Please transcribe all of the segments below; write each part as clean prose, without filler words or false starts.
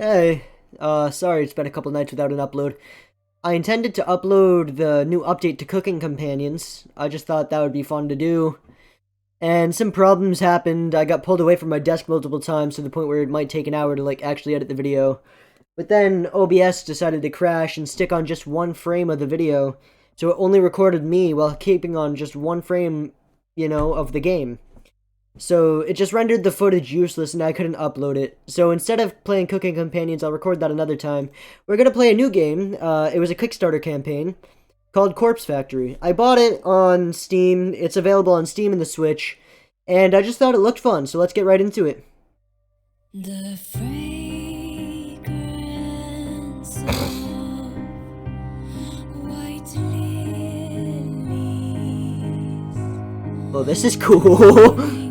Hey, sorry it's been a couple nights without an upload. I intended to upload the new update to Cooking Companions. I just thought that would be fun to do. And some problems happened. I got pulled away from my desk multiple times to the point where it might take an hour to, actually edit the video. But then OBS decided to crash and stick on just one frame of the video. So it only recorded me while keeping on just one frame, of the game. So it just rendered the footage useless and I couldn't upload it. So instead of playing Cooking Companions, I'll record that another time. We're gonna play a new game. It was a Kickstarter campaign called Corpse Factory. I bought it on Steam. It's available on Steam and the Switch. And I just thought it looked fun, so let's get right into it. The fragrance of white lilies. Oh, this is cool.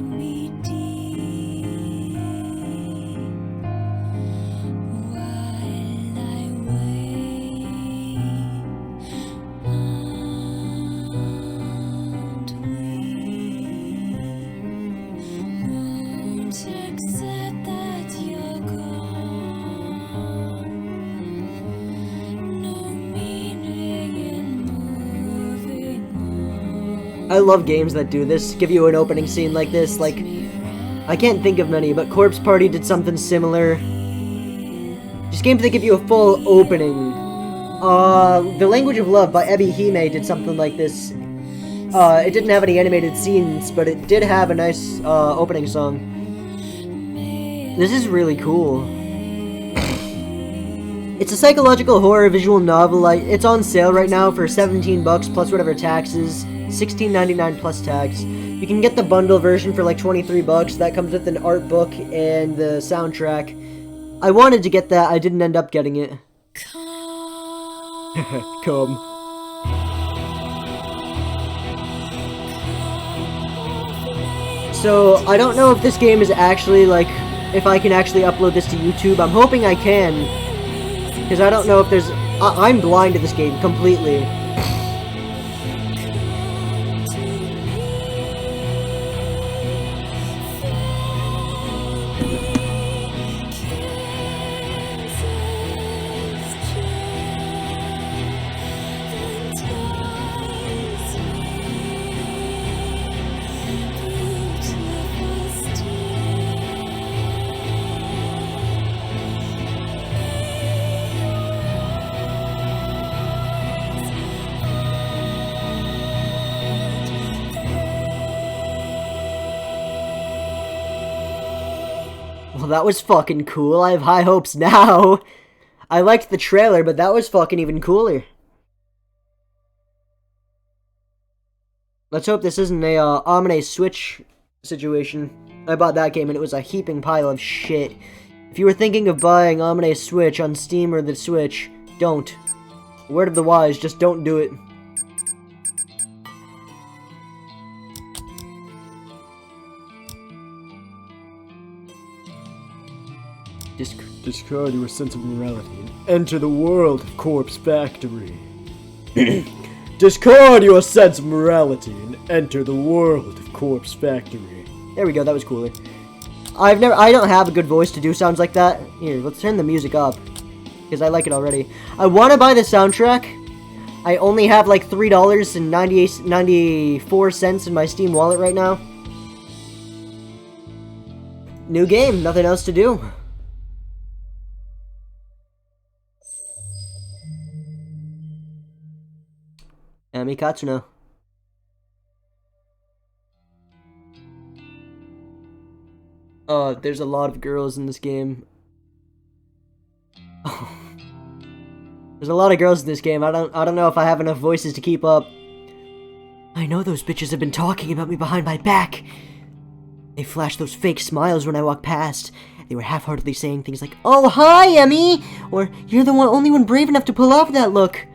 I love games that do this, give you an opening scene like this. I can't think of many, but Corpse Party did something similar. Just games that give you a full opening. The Language of Love by Ebi Hime did something like this. It didn't have any animated scenes, but it did have a nice opening song. This is really cool. It's a psychological horror visual novel. It's on sale right now for $17 plus whatever taxes. $16.99 plus tax. You can get the bundle version for like $23. That comes with an art book and the soundtrack. I wanted to get that. I didn't end up getting it. Come. So, I don't know if this game is actually, if I can actually upload this to YouTube. I'm hoping I can. Because I don't know if there's... I'm blind to this game completely. Well, that was fucking cool. I have high hopes now. I liked the trailer, but that was fucking even cooler. Let's hope this isn't a Omni Switch situation. I bought that game and it was a heaping pile of shit. If you were thinking of buying Omni Switch on Steam or the Switch, don't. Word of the wise, just don't do it. Discard your sense of morality and enter the world of Corpse Factory. Discard your sense of morality and enter the world of Corpse Factory. There we go, that was cooler. I don't have a good voice to do sounds like that. Here, let's turn the music up. Because I like it already. I want to buy the soundtrack. I only have like $3.94 in my Steam wallet right now. New game, nothing else to do. Ami Katsuno. Oh, there's a lot of girls in this game. Oh. There's a lot of girls in this game. I don't know if I have enough voices to keep up. I know those bitches have been talking about me behind my back. They flash those fake smiles when I walk past. They were half-heartedly saying things like, "Oh, hi, Emmy!" Or, "You're the only one brave enough to pull off that look."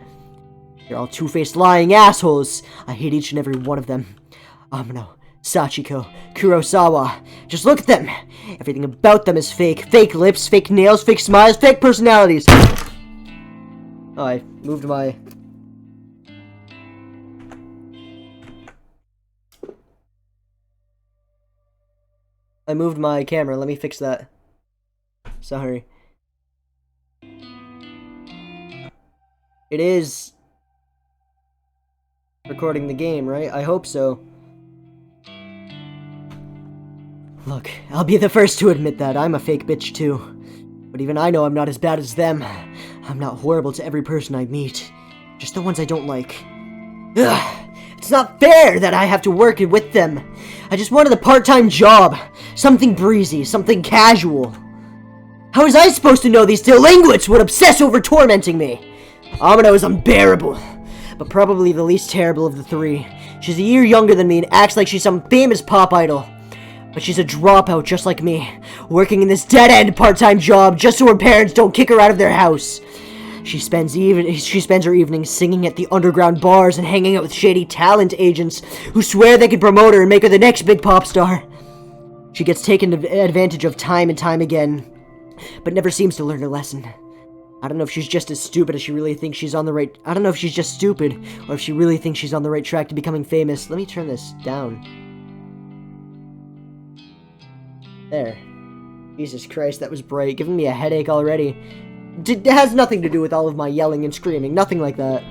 They're all two-faced lying assholes. I hate each and every one of them. Amino, Sachiko, Kurosawa. Just look at them. Everything about them is fake. Fake lips, fake nails, fake smiles, fake personalities. Oh, I moved my... I moved my camera. Let me fix that. Sorry. It is recording the game, right? I hope so. Look, I'll be the first to admit that. I'm a fake bitch too. But even I know I'm not as bad as them. I'm not horrible to every person I meet. Just the ones I don't like. Ugh. It's not fair that I have to work with them. I just wanted a part-time job. Something breezy, something casual. How was I supposed to know these delinquents would obsess over tormenting me? Amino is unbearable, but probably the least terrible of the three. She's a year younger than me and acts like she's some famous pop idol. But she's a dropout just like me, working in this dead-end part-time job just so her parents don't kick her out of their house. She spends her evenings singing at the underground bars and hanging out with shady talent agents who swear they can promote her and make her the next big pop star. She gets taken advantage of time and time again, but never seems to learn her lesson. I don't know if she's just as stupid as she really thinks she's on the right... I don't know if she's just stupid, or if she really thinks she's on the right track to becoming famous. Let me turn this down. There. Jesus Christ, that was bright. Giving me a headache already. It has nothing to do with all of my yelling and screaming. Nothing like that.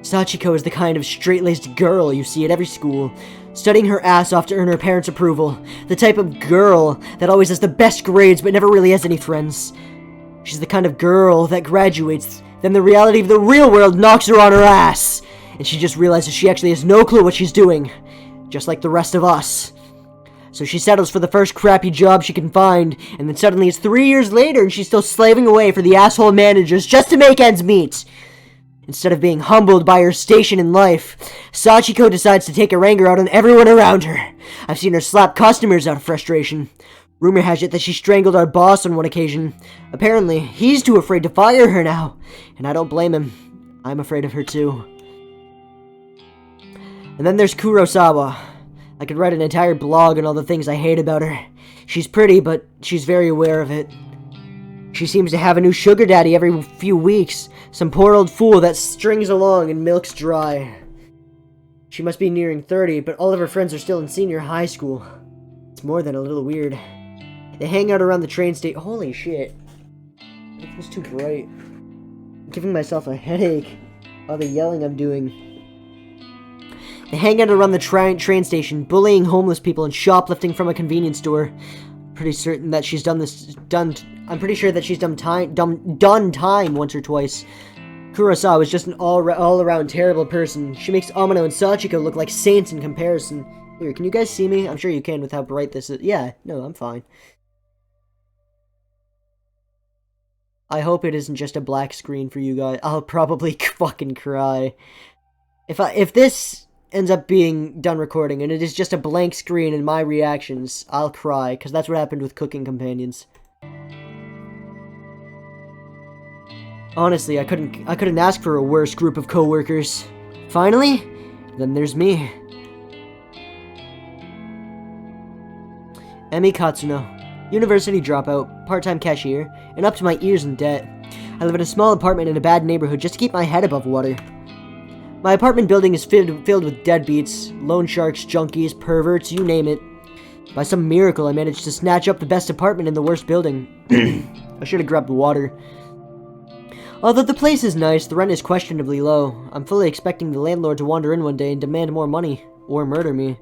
Sachiko is the kind of straight-laced girl you see at every school, studying her ass off to earn her parents' approval. The type of girl that always has the best grades but never really has any friends. She's the kind of girl that graduates, then the reality of the real world knocks her on her ass, and she just realizes she actually has no clue what she's doing, just like the rest of us. So she settles for the first crappy job she can find, and then suddenly it's 3 years later and she's still slaving away for the asshole managers just to make ends meet. Instead of being humbled by her station in life, Sachiko decides to take her anger out on everyone around her. I've seen her slap customers out of frustration. Rumor has it that she strangled our boss on one occasion. Apparently, he's too afraid to fire her now, and I don't blame him. I'm afraid of her too. And then there's Kurosawa. I could write an entire blog on all the things I hate about her. She's pretty, but she's very aware of it. She seems to have a new sugar daddy every few weeks. Some poor old fool that strings along and milks dry. She must be nearing 30, but all of her friends are still in senior high school. It's more than a little weird. They hang out around the train station. Holy shit. It was too bright. I'm giving myself a headache. All the yelling I'm doing. They hang out around the train station, bullying homeless people and shoplifting from a convenience store. Pretty certain that she's I'm pretty sure that she's done time once or twice. Kurosawa is just an all-around terrible person. She makes Amino and Sachiko look like saints in comparison. Here, can you guys see me? I'm sure you can with how bright this is. Yeah, no, I'm fine. I hope it isn't just a black screen for you guys. I'll probably fucking cry. If this ends up being done recording and it is just a blank screen and my reactions, I'll cry, because that's what happened with Cooking Companions. Honestly, I couldn't ask for a worse group of co-workers. Finally, then there's me. Emi Katsuno, university dropout, part-time cashier, and up to my ears in debt. I live in a small apartment in a bad neighborhood just to keep my head above water. My apartment building is filled with deadbeats, loan sharks, junkies, perverts, you name it. By some miracle, I managed to snatch up the best apartment in the worst building. I should have grabbed water. Although the place is nice, the rent is questionably low. I'm fully expecting the landlord to wander in one day and demand more money, or murder me.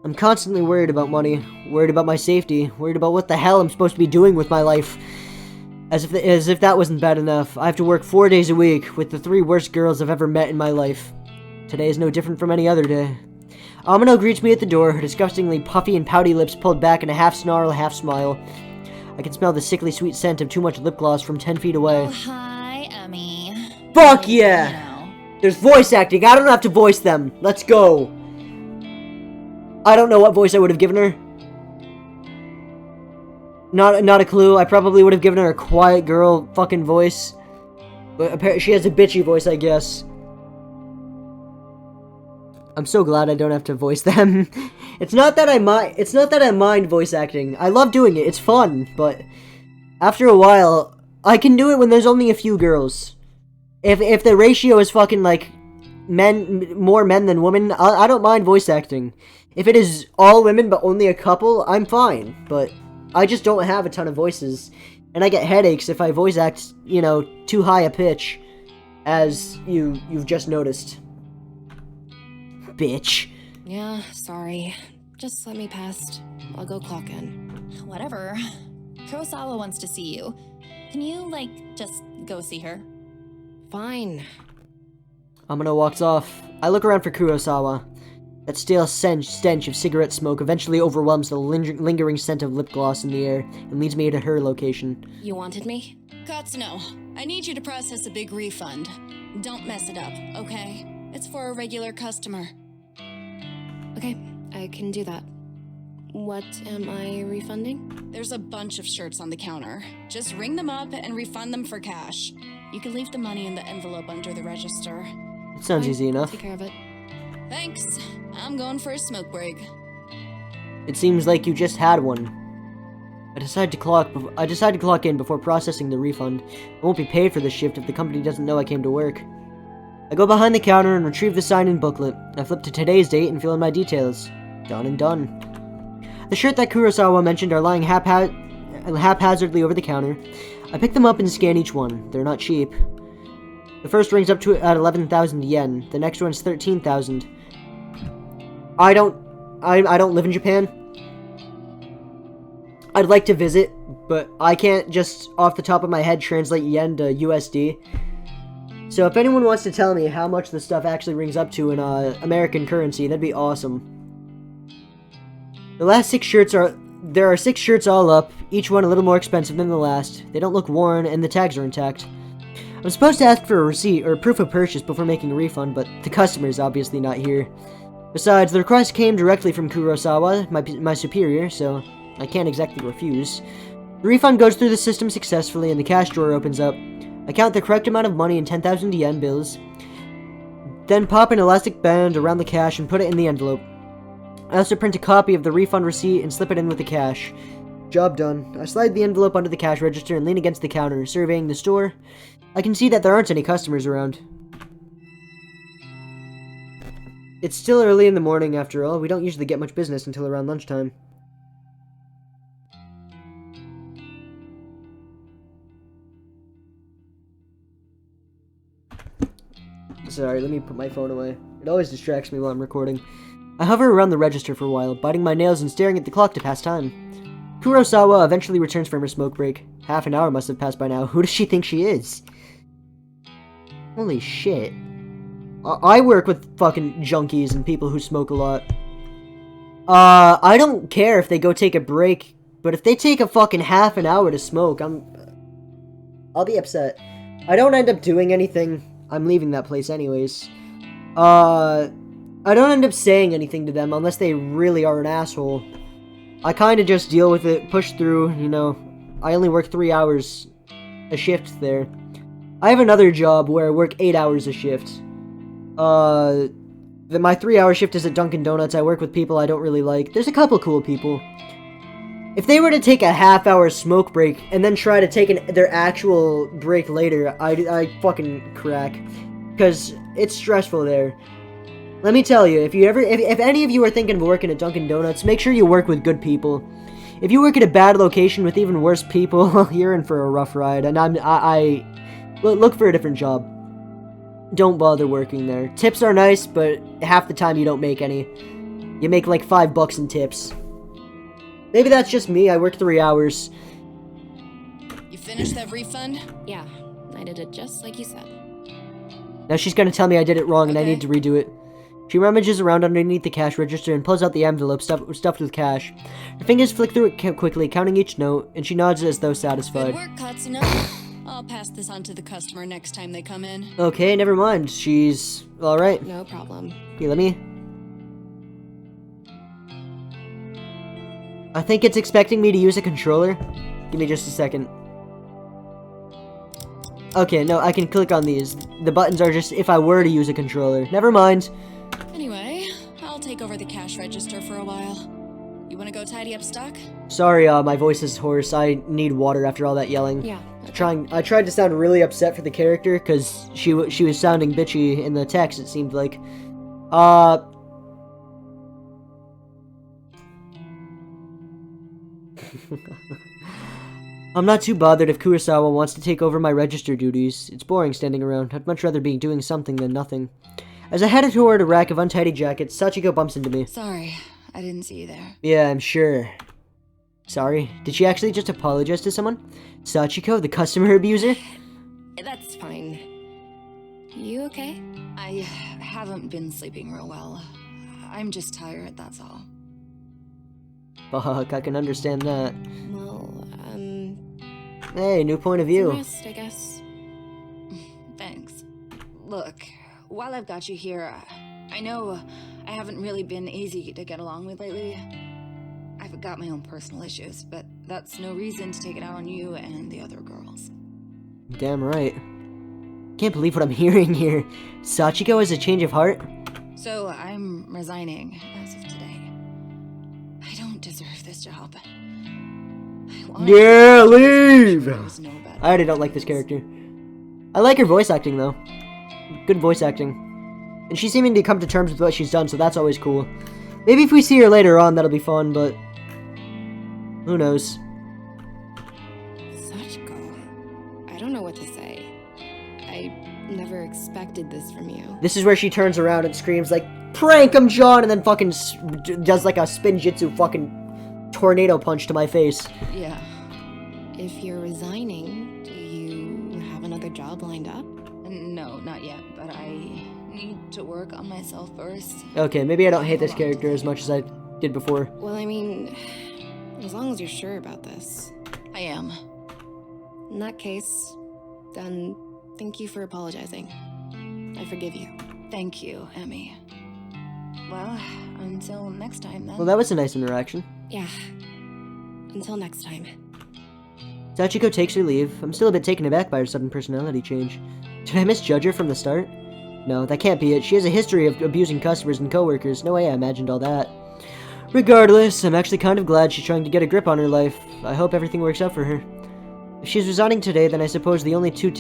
I'm constantly worried about money, worried about my safety, worried about what the hell I'm supposed to be doing with my life. As if that wasn't bad enough, I have to work 4 days a week with the 3 worst girls I've ever met in my life. Today is no different from any other day. Amino greets me at the door, her disgustingly puffy and pouty lips pulled back in a half-snarl, half-smile. I can smell the sickly sweet scent of too much lip gloss from 10 feet away. Oh, hi, Emmy. Fuck yeah! There's voice acting, I don't have to voice them. Let's go. I don't know what voice I would have given her. Not a clue. I probably would have given her a quiet girl fucking voice. But apparently she has a bitchy voice, I guess. I'm so glad I don't have to voice them. It's not that I mind voice acting. I love doing it. It's fun, but after a while, I can do it when there's only a few girls. If the ratio is fucking like more men than women, I don't mind voice acting. If it is all women but only a couple, I'm fine, but I just don't have a ton of voices. And I get headaches if I voice act, you know, too high a pitch, as you've just noticed. Bitch. Yeah, sorry. Just let me past. I'll go clock in. Whatever. Kurosawa wants to see you. Can you, like, just go see her? Fine. Amano walks off. I look around for Kurosawa. That stale stench of cigarette smoke eventually overwhelms the lingering scent of lip gloss in the air and leads me to her location. You wanted me? Katsuno, I need you to process a big refund. Don't mess it up, okay? It's for a regular customer. Okay, I can do that. What am I refunding? There's a bunch of shirts on the counter. Just ring them up and refund them for cash. You can leave the money in the envelope under the register. It sounds Fine, easy I'll enough. take care of it. Thanks. I'm going for a smoke break. It seems like you just had one. I decide to clock in before processing the refund. I won't be paid for this shift if the company doesn't know I came to work. I go behind the counter and retrieve the sign-in booklet. I flip to today's date and fill in my details. Done and done. The shirt that Kurosawa mentioned are lying haphazardly over the counter. I pick them up and scan each one. They're not cheap. The first rings up to at 11,000 yen. The next one's 13,000. I don't live in Japan. I'd like to visit, but I can't just off the top of my head translate yen to USD. So if anyone wants to tell me how much the stuff actually rings up to in American currency, that'd be awesome. There are 6 shirts all up, each one a little more expensive than the last. They don't look worn, and the tags are intact. I'm supposed to ask for a receipt or proof of purchase before making a refund, but the customer's obviously not here. Besides, the request came directly from Kurosawa, my superior, so I can't exactly refuse. The refund goes through the system successfully, and the cash drawer opens up. I count the correct amount of money in 10,000 yen bills, then pop an elastic band around the cash and put it in the envelope. I also print a copy of the refund receipt and slip it in with the cash. Job done. I slide the envelope under the cash register and lean against the counter, surveying the store. I can see that there aren't any customers around. It's still early in the morning, after all. We don't usually get much business until around lunchtime. Sorry, let me put my phone away. It always distracts me while I'm recording. I hover around the register for a while, biting my nails and staring at the clock to pass time. Kurosawa eventually returns from her smoke break. Half an hour must have passed by now. Who does she think she is? Holy shit. I work with fucking junkies and people who smoke a lot. I don't care if they go take a break, but if they take a fucking half an hour to smoke, I'll be upset. I don't end up doing anything. I'm leaving that place anyways. I don't end up saying anything to them unless they really are an asshole. I kind of just deal with it, push through, you know. I only work 3 hours a shift there. I have another job where I work 8 hours a shift. My 3-hour shift is at Dunkin' Donuts. I work with people I don't really like. There's a couple cool people. If they were to take a half-hour smoke break and then try to take their actual break later, I'd fucking crack. Because it's stressful there. Let me tell you, if any of you are thinking of working at Dunkin' Donuts, make sure you work with good people. If you work at a bad location with even worse people, you're in for a rough ride, and I look for a different job. Don't bother working there. Tips are nice, but half the time you don't make any. You make like $5 in tips. Maybe that's just me. I work 3 hours. You finished that refund? Yeah, I did it just like you said. Now she's gonna tell me I did it wrong and I Okay. need to redo it. She rummages around underneath the cash register and pulls out the envelope stuffed with cash. Her fingers flick through it quickly, counting each note, and she nods as though Good satisfied. work, Katsuno. I'll pass this on to the customer next time they come in. Okay, never mind. She's alright. No problem. Here, let me... I think it's expecting me to use a controller. Give me just a second. Okay, no, I can click on these. The buttons are just if I were to use a controller. Never mind. Anyway, I'll take over the cash register for a while. You wanna go tidy up stock? Sorry, my voice is hoarse. I need water after all that yelling. Yeah. I tried to sound really upset for the character because she was sounding bitchy in the text. It seemed like. I'm not too bothered if Kurosawa wants to take over my register duties. It's boring standing around. I'd much rather be doing something than nothing. As I headed toward a rack of untidy jackets, Sachiko bumps into me. Sorry, I didn't see you there. Yeah, I'm sure. Sorry. Did she actually just apologize to someone? Sachiko, the customer abuser? That's fine. You okay? I haven't been sleeping real well. I'm just tired, that's all. Fuck, I can understand that. Well, Hey, new point of some view. rest, I guess. Thanks. Look, while I've got you here, I know I haven't really been easy to get along with lately. I've got my own personal issues, but that's no reason to take it out on you and the other girls. Damn right. Can't believe what I'm hearing here. Sachiko has a change of heart? So I'm resigning as of today. I don't deserve this job. Yeah, leave! I already don't like this character. I like her voice acting, though. Good voice acting. And she's seeming to come to terms with what she's done, so that's always cool. Maybe if we see her later on, that'll be fun, but... who knows? Sachiko. I don't know what to say. I never expected this from you. This is where she turns around and screams like, "Prank him, John!" and then fucking does like a spin jitsu fucking tornado punch to my face. Yeah. If you're resigning, do you have another job lined up? No, not yet, but I need to work on myself first. Okay, maybe I don't hate this character as much as I did before. Well, I mean, as long as you're sure about this. I am. In that case, then thank you for apologizing. I forgive you. Thank you, Emmy. Well, until next time then. Well, that was a nice interaction. Yeah. Until next time. Sachiko takes her leave. I'm still a bit taken aback by her sudden personality change. Did I misjudge her from the start? No, that can't be it. She has a history of abusing customers and coworkers. No way I imagined all that. Regardless, I'm actually kind of glad she's trying to get a grip on her life. I hope everything works out for her. If she's resigning today, then I suppose the only two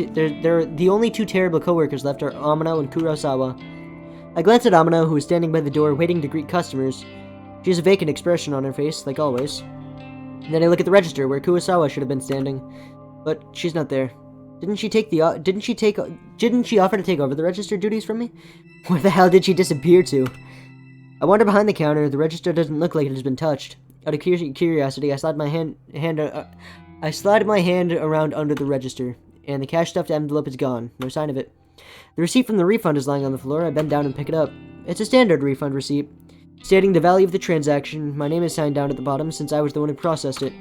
terrible coworkers left are Amano and Kurosawa. I glance at Amano, who is standing by the door waiting to greet customers. She has a vacant expression on her face, like always. Then I look at the register, where Kurosawa should have been standing. But she's not there. Didn't she offer to take over the register duties from me? Where the hell did she disappear to? I wander behind the counter. The register doesn't look like it has been touched. Out of curiosity, I slide my hand around under the register, and the cash stuffed envelope is gone. No sign of it. The receipt from the refund is lying on the floor. I bend down and pick it up. It's a standard refund receipt, stating the value of the transaction. My name is signed down at the bottom since I was the one who processed it.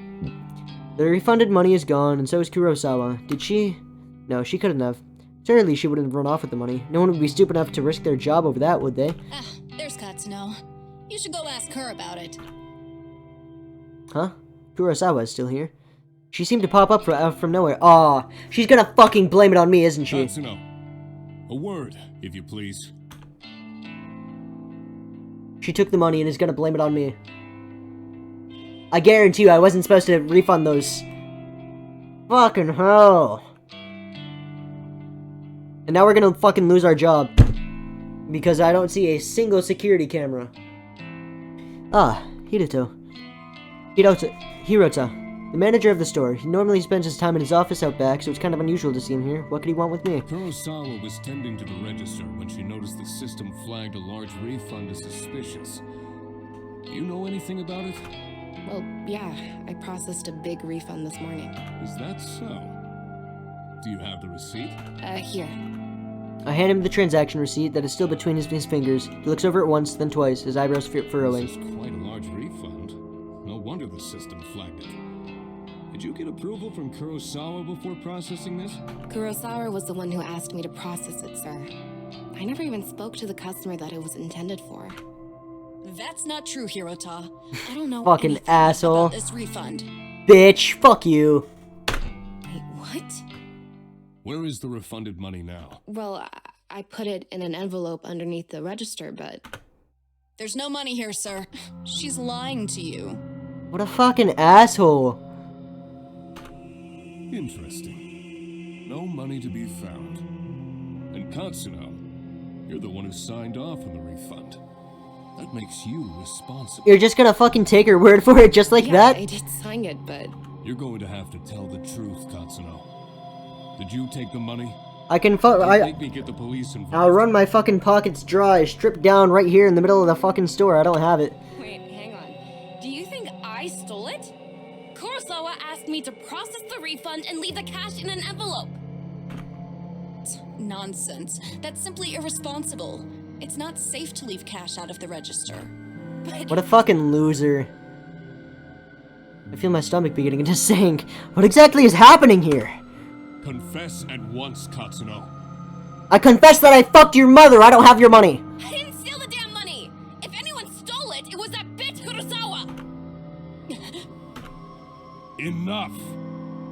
The refunded money is gone, and so is Kurosawa. Did she? No, she couldn't have. Surely she wouldn't have run off with the money. No one would be stupid enough to risk their job over that, would they? Ah, there's Katsuno. You should go ask her about it. Huh? Kurosawa is still here. She seemed to pop up from nowhere. Aw, she's gonna fucking blame it on me, isn't she? Katsuno, a word, if you please. She took the money and is gonna blame it on me. I guarantee you I wasn't supposed to refund those. Fucking hell. And now we're gonna fucking lose our job. Because I don't see a single security camera. Ah, Hirota, the manager of the store. He normally spends his time in his office out back, so it's kind of unusual to see him here. What could he want with me? Kurosawa was tending to the register when she noticed the system flagged a large refund as suspicious. Do you know anything about it? Well, yeah, I processed a big refund this morning. Is that so? Do you have the receipt? Here. I hand him the transaction receipt that is still between his fingers. He looks over it once, then twice, his eyebrows furrowing. This is quite a large refund. No wonder the system flagged it. Did you get approval from Kurosawa before processing this? Kurosawa was the one who asked me to process it, sir. I never even spoke to the customer that it was intended for. That's not true, Hirota. I don't know Fucking anything asshole. about this refund. Bitch, fuck you. Wait, what? Where is the refunded money now? Well, I put it in an envelope underneath the register, but... There's no money here, sir. She's lying to you. What a fucking asshole. Interesting. No money to be found. And Katsuno, you're the one who signed off on the refund. That makes you responsible. You're just gonna fucking take her word for it just like Yeah, that? I did sign it, but You're going to have to tell the truth, Katsuno. Did you take the money? I can Make me get the police involved. I'll run my fucking pockets dry, stripped down right here in the middle of the fucking store. I don't have it. Wait, hang on. Do you think I stole it? Kurosawa asked me to process the refund and leave the cash in an envelope. Nonsense. That's simply irresponsible. It's not safe to leave cash out of the register. But What a fucking loser. I feel my stomach beginning to sink. What exactly is happening here? Confess at once, Katsuno. I confess that I fucked your mother. I don't have your money. I didn't steal the damn money! If anyone stole it, it was that bitch Kurosawa! Enough!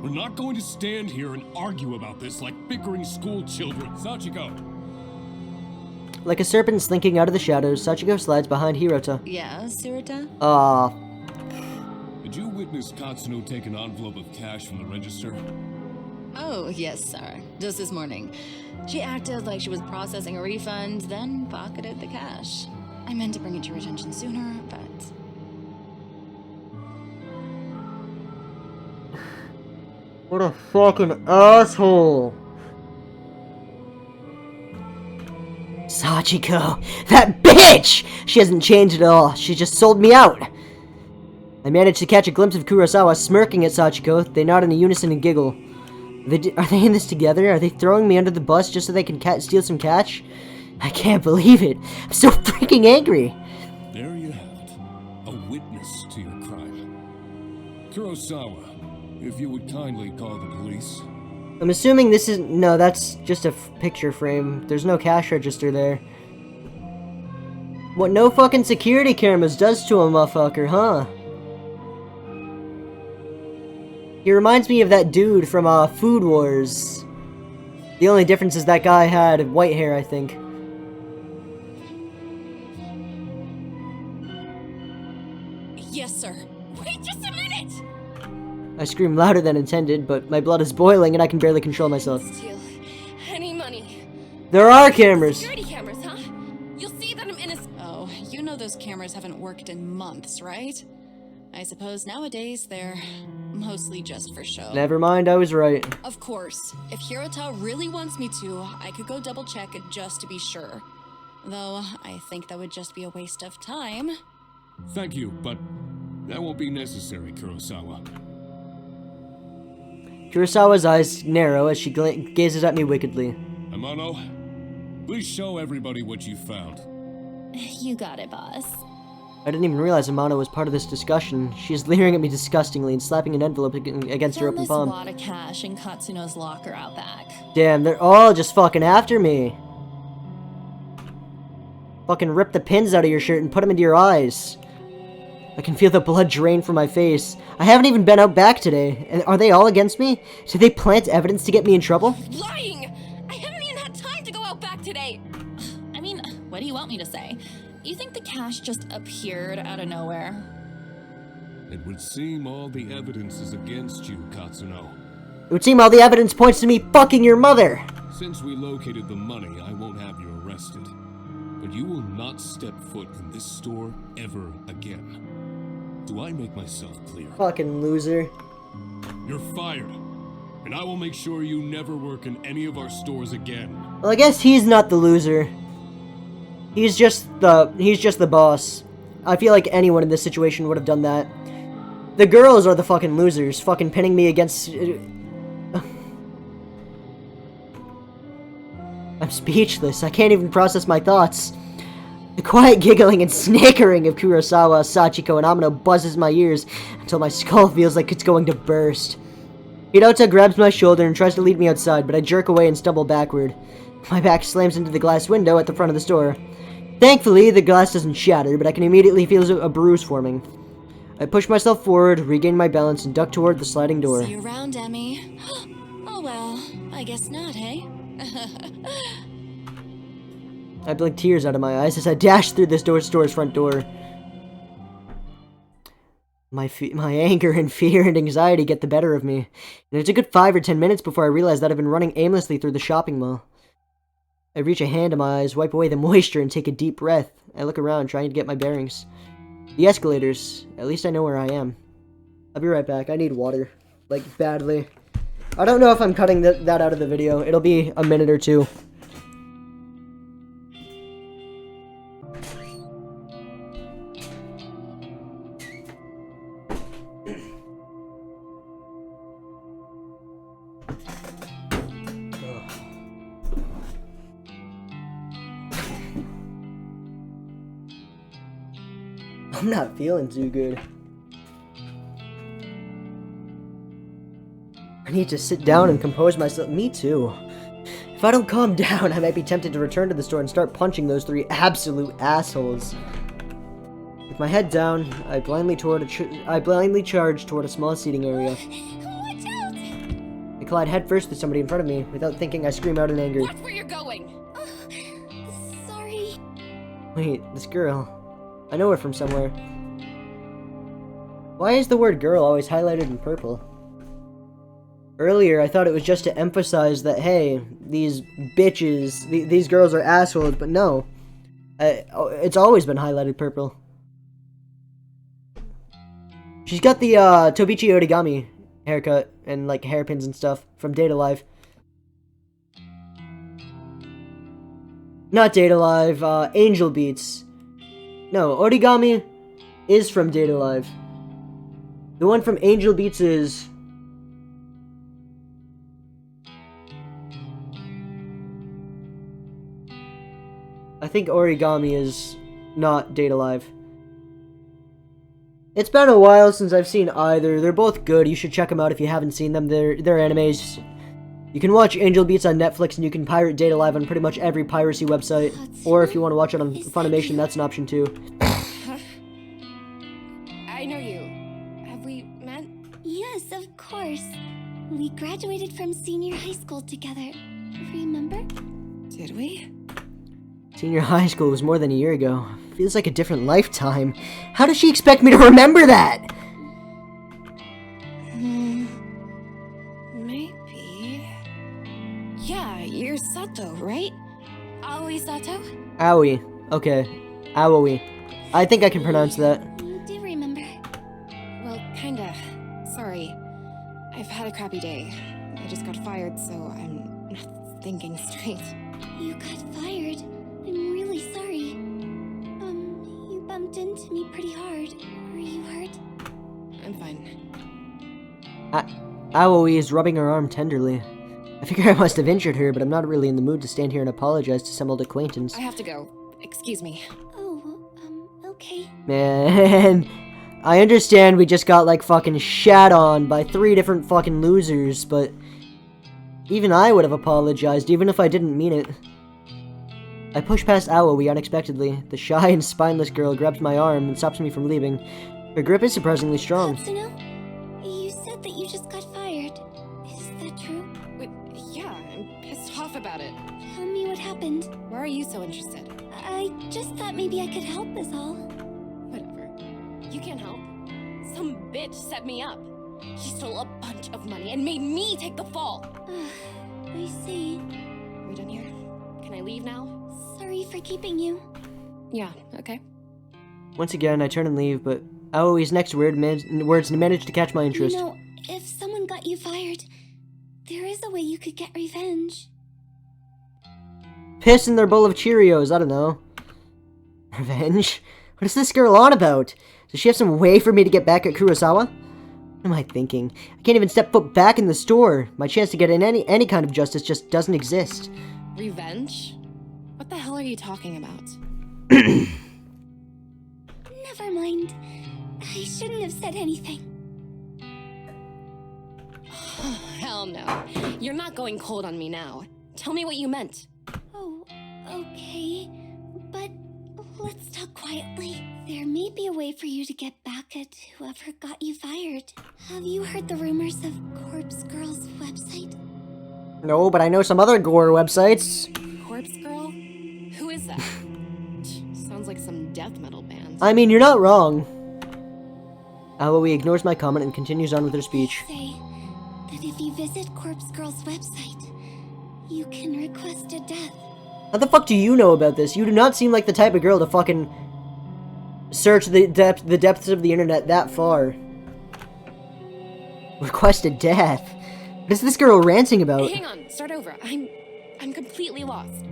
We're not going to stand here and argue about this like bickering school children. Sachiko! Like a serpent slinking out of the shadows, Sachiko slides behind Hirota. Yeah, Surita? Did you witness Katsuno take an envelope of cash from the register? Oh, yes, sir. Just this morning. She acted like she was processing a refund, then pocketed the cash. I meant to bring it to your attention sooner, but... What a fucking asshole. Sachiko, that bitch! She hasn't changed at all. She just sold me out. I managed to catch a glimpse of Kurosawa smirking at Sachiko. They nod in unison and giggle. Are they in this together? Are they throwing me under the bus just so they can steal some cash? I can't believe it. I'm so freaking angry. There you have it. A witness to your crime. Kurosawa, if you would kindly call the police. I'm assuming this is... No, that's just a picture frame. There's no cash register there. What no fucking security cameras does to a motherfucker, huh? He reminds me of that dude from Food Wars. The only difference is that guy had white hair, I think. yes, sir. Wait just a minute! I scream louder than intended, but my blood is boiling and I can barely control myself. Steal any money. There are cameras! Security cameras, huh? You'll see that I'm innocent. Oh, you know those cameras haven't worked in months, right? I suppose nowadays they're mostly just for show. Never mind, I was right. Of course, if Hirota really wants me to, I could go double check it just to be sure. Though, I think that would just be a waste of time. Thank you, but that won't be necessary, Kurosawa. Kurosawa's eyes narrow as she gazes at me wickedly. Amano, please show everybody what you found. You got it, boss. I didn't even realize Amano was part of this discussion. She's leering at me disgustingly and slapping an envelope against her Found open this palm. wad of cash in Katsuno's locker out back. Damn, they're all just fucking after me. Fucking rip the pins out of your shirt and put them into your eyes. I can feel the blood drain from my face. I haven't even been out back today. And are they all against me? Did they plant evidence to get me in trouble? Lying! I haven't even had time to go out back today! I mean, what do you want me to say? You think the cash just appeared out of nowhere? It would seem all the evidence is against you, Katsuno. It would seem all the evidence points to me fucking your mother. Since we located the money, I won't have you arrested. But you will not step foot in this store ever again. Do I make myself clear? Fucking loser. You're fired. And I will make sure you never work in any of our stores again. Well, I guess he's not the loser. He's just the boss. I feel like anyone in this situation would have done that. The girls are the fucking losers, fucking pinning me against... I'm speechless. I can't even process my thoughts. The quiet giggling and snickering of Kurosawa, Sachiko, and Amano buzzes my ears until my skull feels like it's going to burst. Hirota grabs my shoulder and tries to lead me outside, but I jerk away and stumble backward. My back slams into the glass window at the front of the store. Thankfully, the glass doesn't shatter, but I can immediately feel a bruise forming. I push myself forward, regain my balance, and duck toward the sliding door. See you around, Emmy. Oh well, I guess not, hey? I blink tears out of my eyes as I dash through this store's front door. My anger and fear and anxiety get the better of me, and it's a good 5 or 10 minutes before I realize that I've been running aimlessly through the shopping mall. I reach a hand to my eyes, wipe away the moisture, and take a deep breath. I look around, trying to get my bearings. The escalators. At least I know where I am. I'll be right back. I need water. Like, badly. I don't know if I'm cutting that out of the video. It'll be a minute or two. I'm not feeling too good. I need to sit down and compose myself. Me too. If I don't calm down, I might be tempted to return to the store and start punching those 3 absolute assholes. With my head down, I blindly charge toward a small seating area. Watch out! I collide headfirst with somebody in front of me. Without thinking, I scream out in anger. Watch where you're going! Sorry. Wait, this girl. I know her from somewhere. Why is the word girl always highlighted in purple? Earlier, I thought it was just to emphasize that, hey, these bitches, these girls are assholes, but no. It's always been highlighted purple. She's got the Tobichi Origami haircut and like hairpins and stuff from Data Live. Not Data Live, Angel Beats. No, Origami is from Data Live. The one from Angel Beats is... I think Origami is not Data Live. It's been a while since I've seen either. They're both good. You should check them out if you haven't seen them. They're animes. You can watch Angel Beats on Netflix, and you can pirate Data Live on pretty much every piracy website. Or if you want to watch it on Funimation, that's an option too. I know you. Have we met? Yes, of course. We graduated from senior high school together. Remember? Did we? Senior high school was more than a year ago. Feels like a different lifetime. How does she expect me to remember that? Maybe. Yeah, you're Sato, right? Aoi Sato? Aoi. Okay. Aoi. I think I can pronounce that. You do remember. Well, kinda. Sorry. I've had a crappy day. I just got fired, so I'm not thinking straight. You got fired. I'm really sorry. You bumped into me pretty hard. Were you hurt? I'm fine. Aoi is rubbing her arm tenderly. I figure I must have injured her, but I'm not really in the mood to stand here and apologize to some old acquaintance. I have to go. Excuse me. Oh, okay. Man, I understand we just got like fucking shat on by 3 different fucking losers, but even I would have apologized, even if I didn't mean it. I push past Aoi unexpectedly. The shy and spineless girl grabs my arm and stops me from leaving. Her grip is surprisingly strong. Katsuno, you said that you just got fired. Is that true? Wait, yeah, I'm pissed off about it. Tell me what happened. Why are you so interested? I just thought maybe I could help is all. Whatever. You can't help. Some bitch set me up. She stole a bunch of money and made me take the fall. I see. Are we done here? Can I leave now? Sorry for keeping you. Yeah, okay. Once again, I turn and leave, but Aoi's next words managed to catch my interest. You know, if someone got you fired, there is a way you could get revenge. Piss in their bowl of Cheerios, I don't know. Revenge? What is this girl on about? Does she have some way for me to get back at Kurosawa? What am I thinking? I can't even step foot back in the store. My chance to get in any kind of justice just doesn't exist. Revenge? What the hell are you talking about? Never mind. I shouldn't have said anything. Hell no. You're not going cold on me now. Tell me what you meant. Oh, okay. But let's talk quietly. There may be a way for you to get back at whoever got you fired. Have you heard the rumors of Corpse Girl's website? No, but I know some other gore websites. Corpse Girl? Who is that? Sounds like some death metal band. I mean, you're not wrong. Aoi ignores my comment and continues on with her speech. They say that if you visit Corpse Girl's website, you can request a death. How the fuck do you know about this? You do not seem like the type of girl to fucking search the depths of the internet that far. Requested death. What is this girl ranting about? Hang on, start over. I'm completely lost.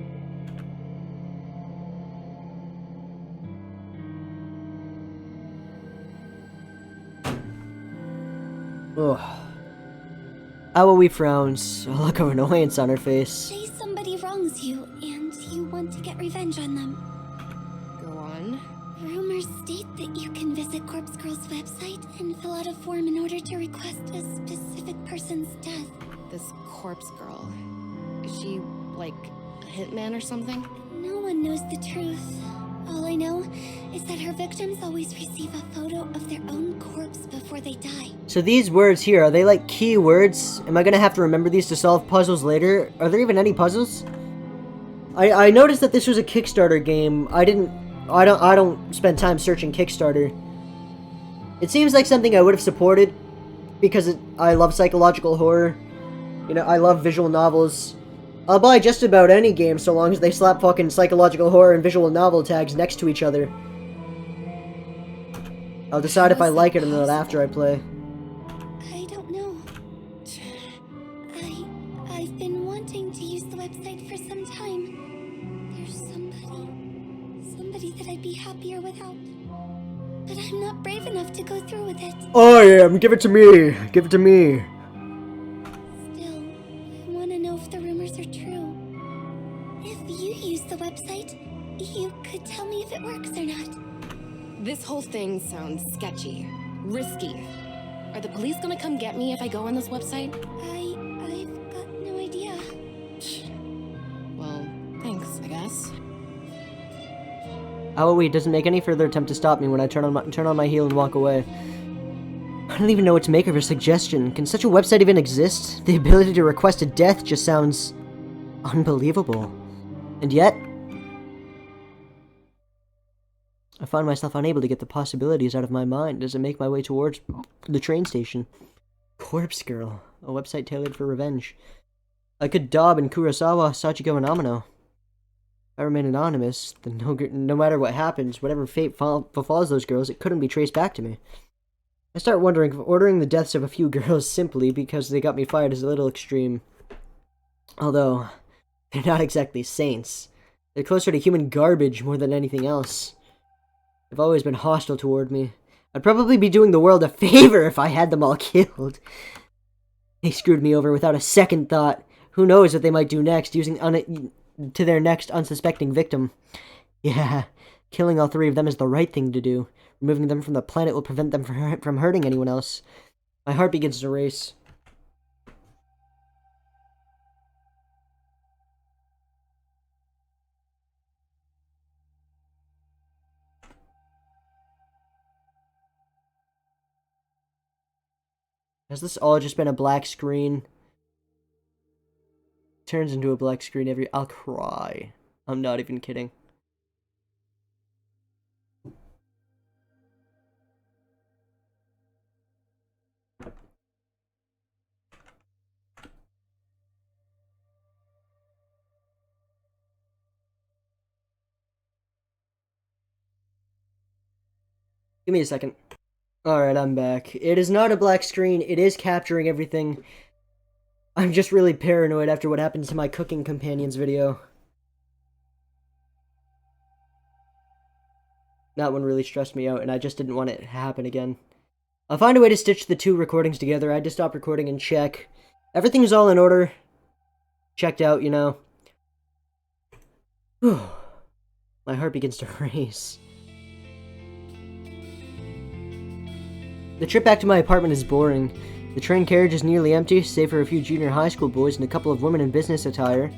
Ugh. Aoi frowns, a look of annoyance on her face. Say somebody wrongs you, and you want to get revenge on them. Go on. Rumors state that you can visit Corpse Girl's website and fill out a form in order to request a specific person's death. This corpse girl. Is she, like, a hitman or something? No one knows the truth. All I know is that her victims always receive a photo of their own corpse before they die. So these words here, are they like key words? Am I gonna have to remember these to solve puzzles later? Are there even any puzzles? I noticed that this was a Kickstarter game. I don't spend time searching Kickstarter. It seems like something I would have supported because I love psychological horror. You know, I love visual novels. I'll buy just about any game so long as they slap fucking psychological horror and visual novel tags next to each other. I'll decide if I like it or not after I play. I don't know. I've been wanting to use the website for some time. There's somebody that I'd be happier without. But I'm not brave enough to go through with it. I am! Give it to me! Give it to me! Still, I want to know if the rumors are true. If you use the website, you could tell me if it works or not. This whole thing sounds sketchy. Risky. Are the police gonna come get me if I go on this website? I've got no idea. Well, thanks, I guess. Aoi doesn't make any further attempt to stop me when I turn on my heel and walk away. I don't even know what to make of her suggestion. Can such a website even exist? The ability to request a death just sounds unbelievable. And yet, I find myself unable to get the possibilities out of my mind as I make my way towards the train station. Corpse Girl, a website tailored for revenge. I could daub in Kurosawa, Sachiko, and Amino. If I remain anonymous, then no matter what happens, whatever fate befalls those girls, it couldn't be traced back to me. I start wondering if ordering the deaths of a few girls simply because they got me fired is a little extreme. Although, they're not exactly saints. They're closer to human garbage more than anything else. They've always been hostile toward me. I'd probably be doing the world a favor if I had them all killed. They screwed me over without a second thought. Who knows what they might do next, to their next unsuspecting victim. Yeah, killing all three of them is the right thing to do. Removing them from the planet will prevent them from hurting anyone else. My heart begins to race. Has this all just been a black screen? Turns into a black screen I'll cry. I'm not even kidding. Give me a second. Alright, I'm back. It is not a black screen. It is capturing everything. I'm just really paranoid after what happened to my cooking companions video. That one really stressed me out, and I just didn't want it to happen again. I'll find a way to stitch the two recordings together. I had to stop recording and check. Everything's all in order. Checked out, you know. Whew. My heart begins to race. The trip back to my apartment is boring. The train carriage is nearly empty, save for a few junior high school boys and a couple of women in business attire.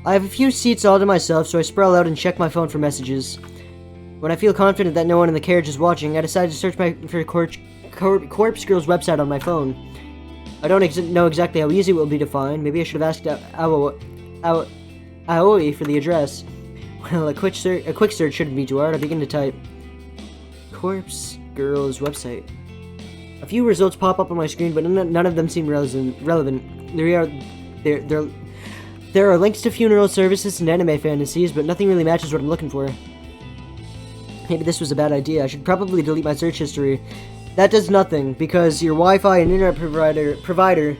I have a few seats all to myself, so I sprawl out and check my phone for messages. When I feel confident that no one in the carriage is watching, I decide to search for Corpse Girl's website on my phone. I don't know exactly how easy it will be to find. Maybe I should have asked Aoi for the address. Well, a quick search shouldn't be too hard. I begin to type Corpse Girl's website. A few results pop up on my screen, but none of them seem relevant. There are links to funeral services and anime fantasies, but nothing really matches what I'm looking for. Maybe this was a bad idea. I should probably delete my search history. That does nothing, because your Wi-Fi and internet provider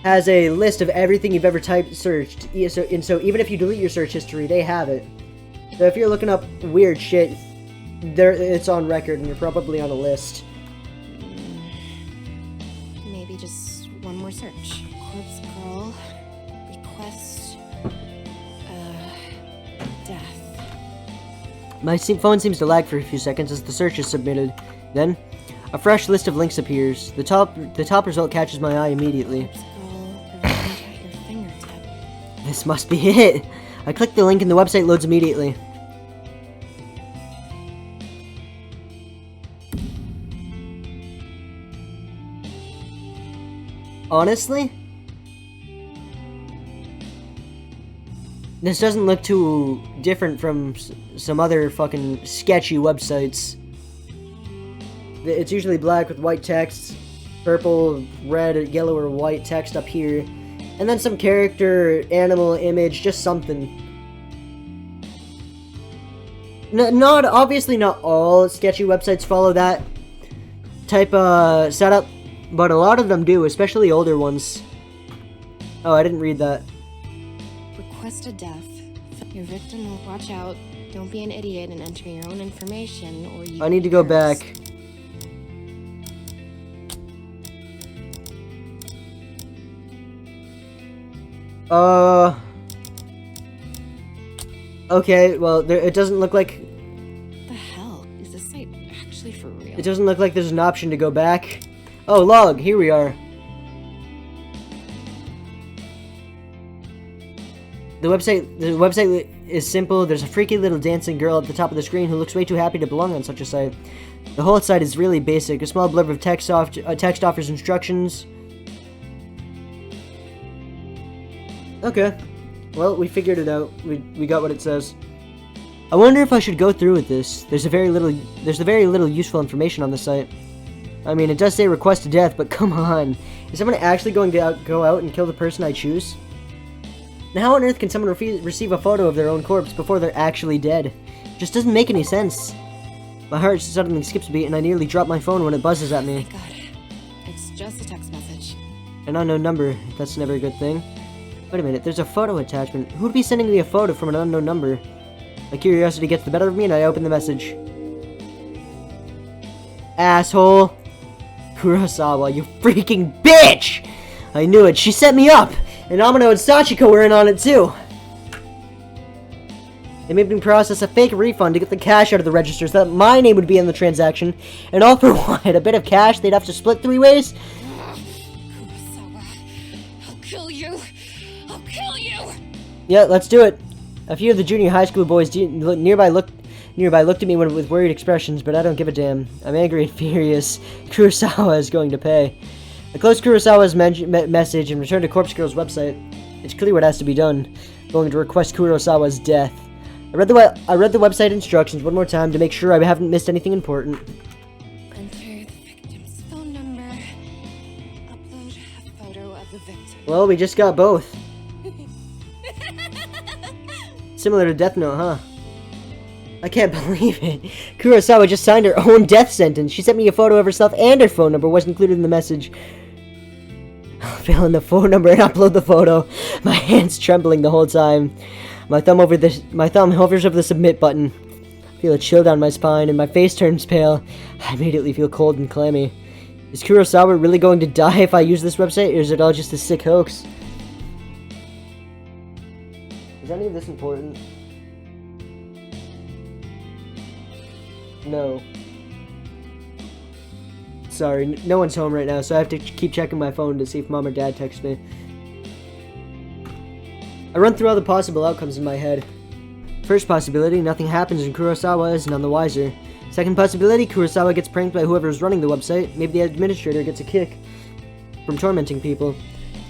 has a list of everything you've ever searched. So even if you delete your search history, they have it. So if you're looking up weird shit, it's on record, and you're probably on a list. Maybe just one more search. Corpse girl. Request. Death. My phone seems to lag for a few seconds as the search is submitted. Then, a fresh list of links appears. The top result catches my eye immediately. Corpse girl. Revenge at your fingertip. This must be it. I click the link and the website loads immediately. Honestly, this doesn't look too different from some other fucking sketchy websites. It's usually black with white text, purple, red, yellow, or white text up here, and then some character, animal, image, just something. Obviously not all sketchy websites follow that type of setup, but a lot of them do, especially older ones. Oh, I didn't read that. Request a death. Your victim will watch out. Don't be an idiot and enter your own information, or you. I need to go back. Okay, well, it doesn't look like... The hell? Is this site actually for real? It doesn't look like there's an option to go back. Oh, log, here we are. The website is simple. There's a freaky little dancing girl at the top of the screen who looks way too happy to belong on such a site. The whole site is really basic. A small blurb of text offers instructions. Okay. Well, we figured it out. We got what it says. I wonder if I should go through with this. There's very little useful information on the site. I mean, it does say request a death, but come on. Is someone actually going to go out and kill the person I choose? Now, how on earth can someone receive a photo of their own corpse before they're actually dead? It just doesn't make any sense. My heart suddenly skips a beat, and I nearly drop my phone when it buzzes at me. Thank God. It's just a text message. An unknown number. That's never a good thing. Wait a minute, there's a photo attachment. Who'd be sending me a photo from an unknown number? My curiosity gets the better of me, and I open the message. Asshole. Kurosawa, you freaking bitch! I knew it. She set me up! And Amino and Sachiko were in on it, too! They made me process a fake refund to get the cash out of the register so that my name would be in the transaction. And all for what? A bit of cash they'd have to split 3 ways? Kurosawa, I'll kill you! I'll kill you! Yeah, let's do it. A few of the junior high school boys nearby looked at me with worried expressions, but I don't give a damn. I'm angry and furious. Kurosawa is going to pay. I close Kurosawa's message and return to Corpse Girl's website. It's clear what has to be done. I'm going to request Kurosawa's death. I read the website instructions one more time to make sure I haven't missed anything important. Enter the victim's phone number. Upload a photo of the victim. Well, we just got both. Similar to Death Note, huh? I can't believe it. Kurosawa just signed her own death sentence. She sent me a photo of herself and her phone number was included in the message. I'll fill in the phone number and upload the photo. My hand's trembling the whole time. My thumb hovers over the submit button. I feel a chill down my spine and my face turns pale. I immediately feel cold and clammy. Is Kurosawa really going to die if I use this website, or is it all just a sick hoax? Is any of this important? No. Sorry, no one's home right now, so I have to keep checking my phone to see if mom or dad text me. I run through all the possible outcomes in my head. First possibility, nothing happens and Kurosawa is none the wiser. Second possibility, Kurosawa gets pranked by whoever is running the website. Maybe the administrator gets a kick from tormenting people.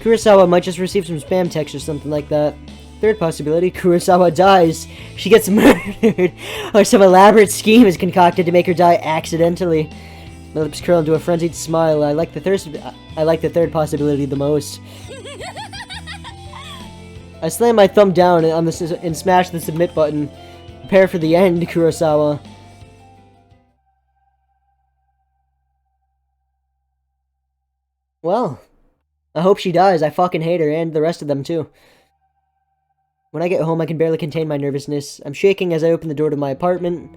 Kurosawa might just receive some spam text or something like that. Third possibility, Kurosawa dies. She gets murdered. Or some elaborate scheme is concocted to make her die accidentally. My lips curl into a frenzied smile. I like the third possibility the most. I slam my thumb down on and smash the submit button. Prepare for the end, Kurosawa. Well, I hope she dies. I fucking hate her, and the rest of them too. When I get home, I can barely contain my nervousness. I'm shaking as I open the door to my apartment.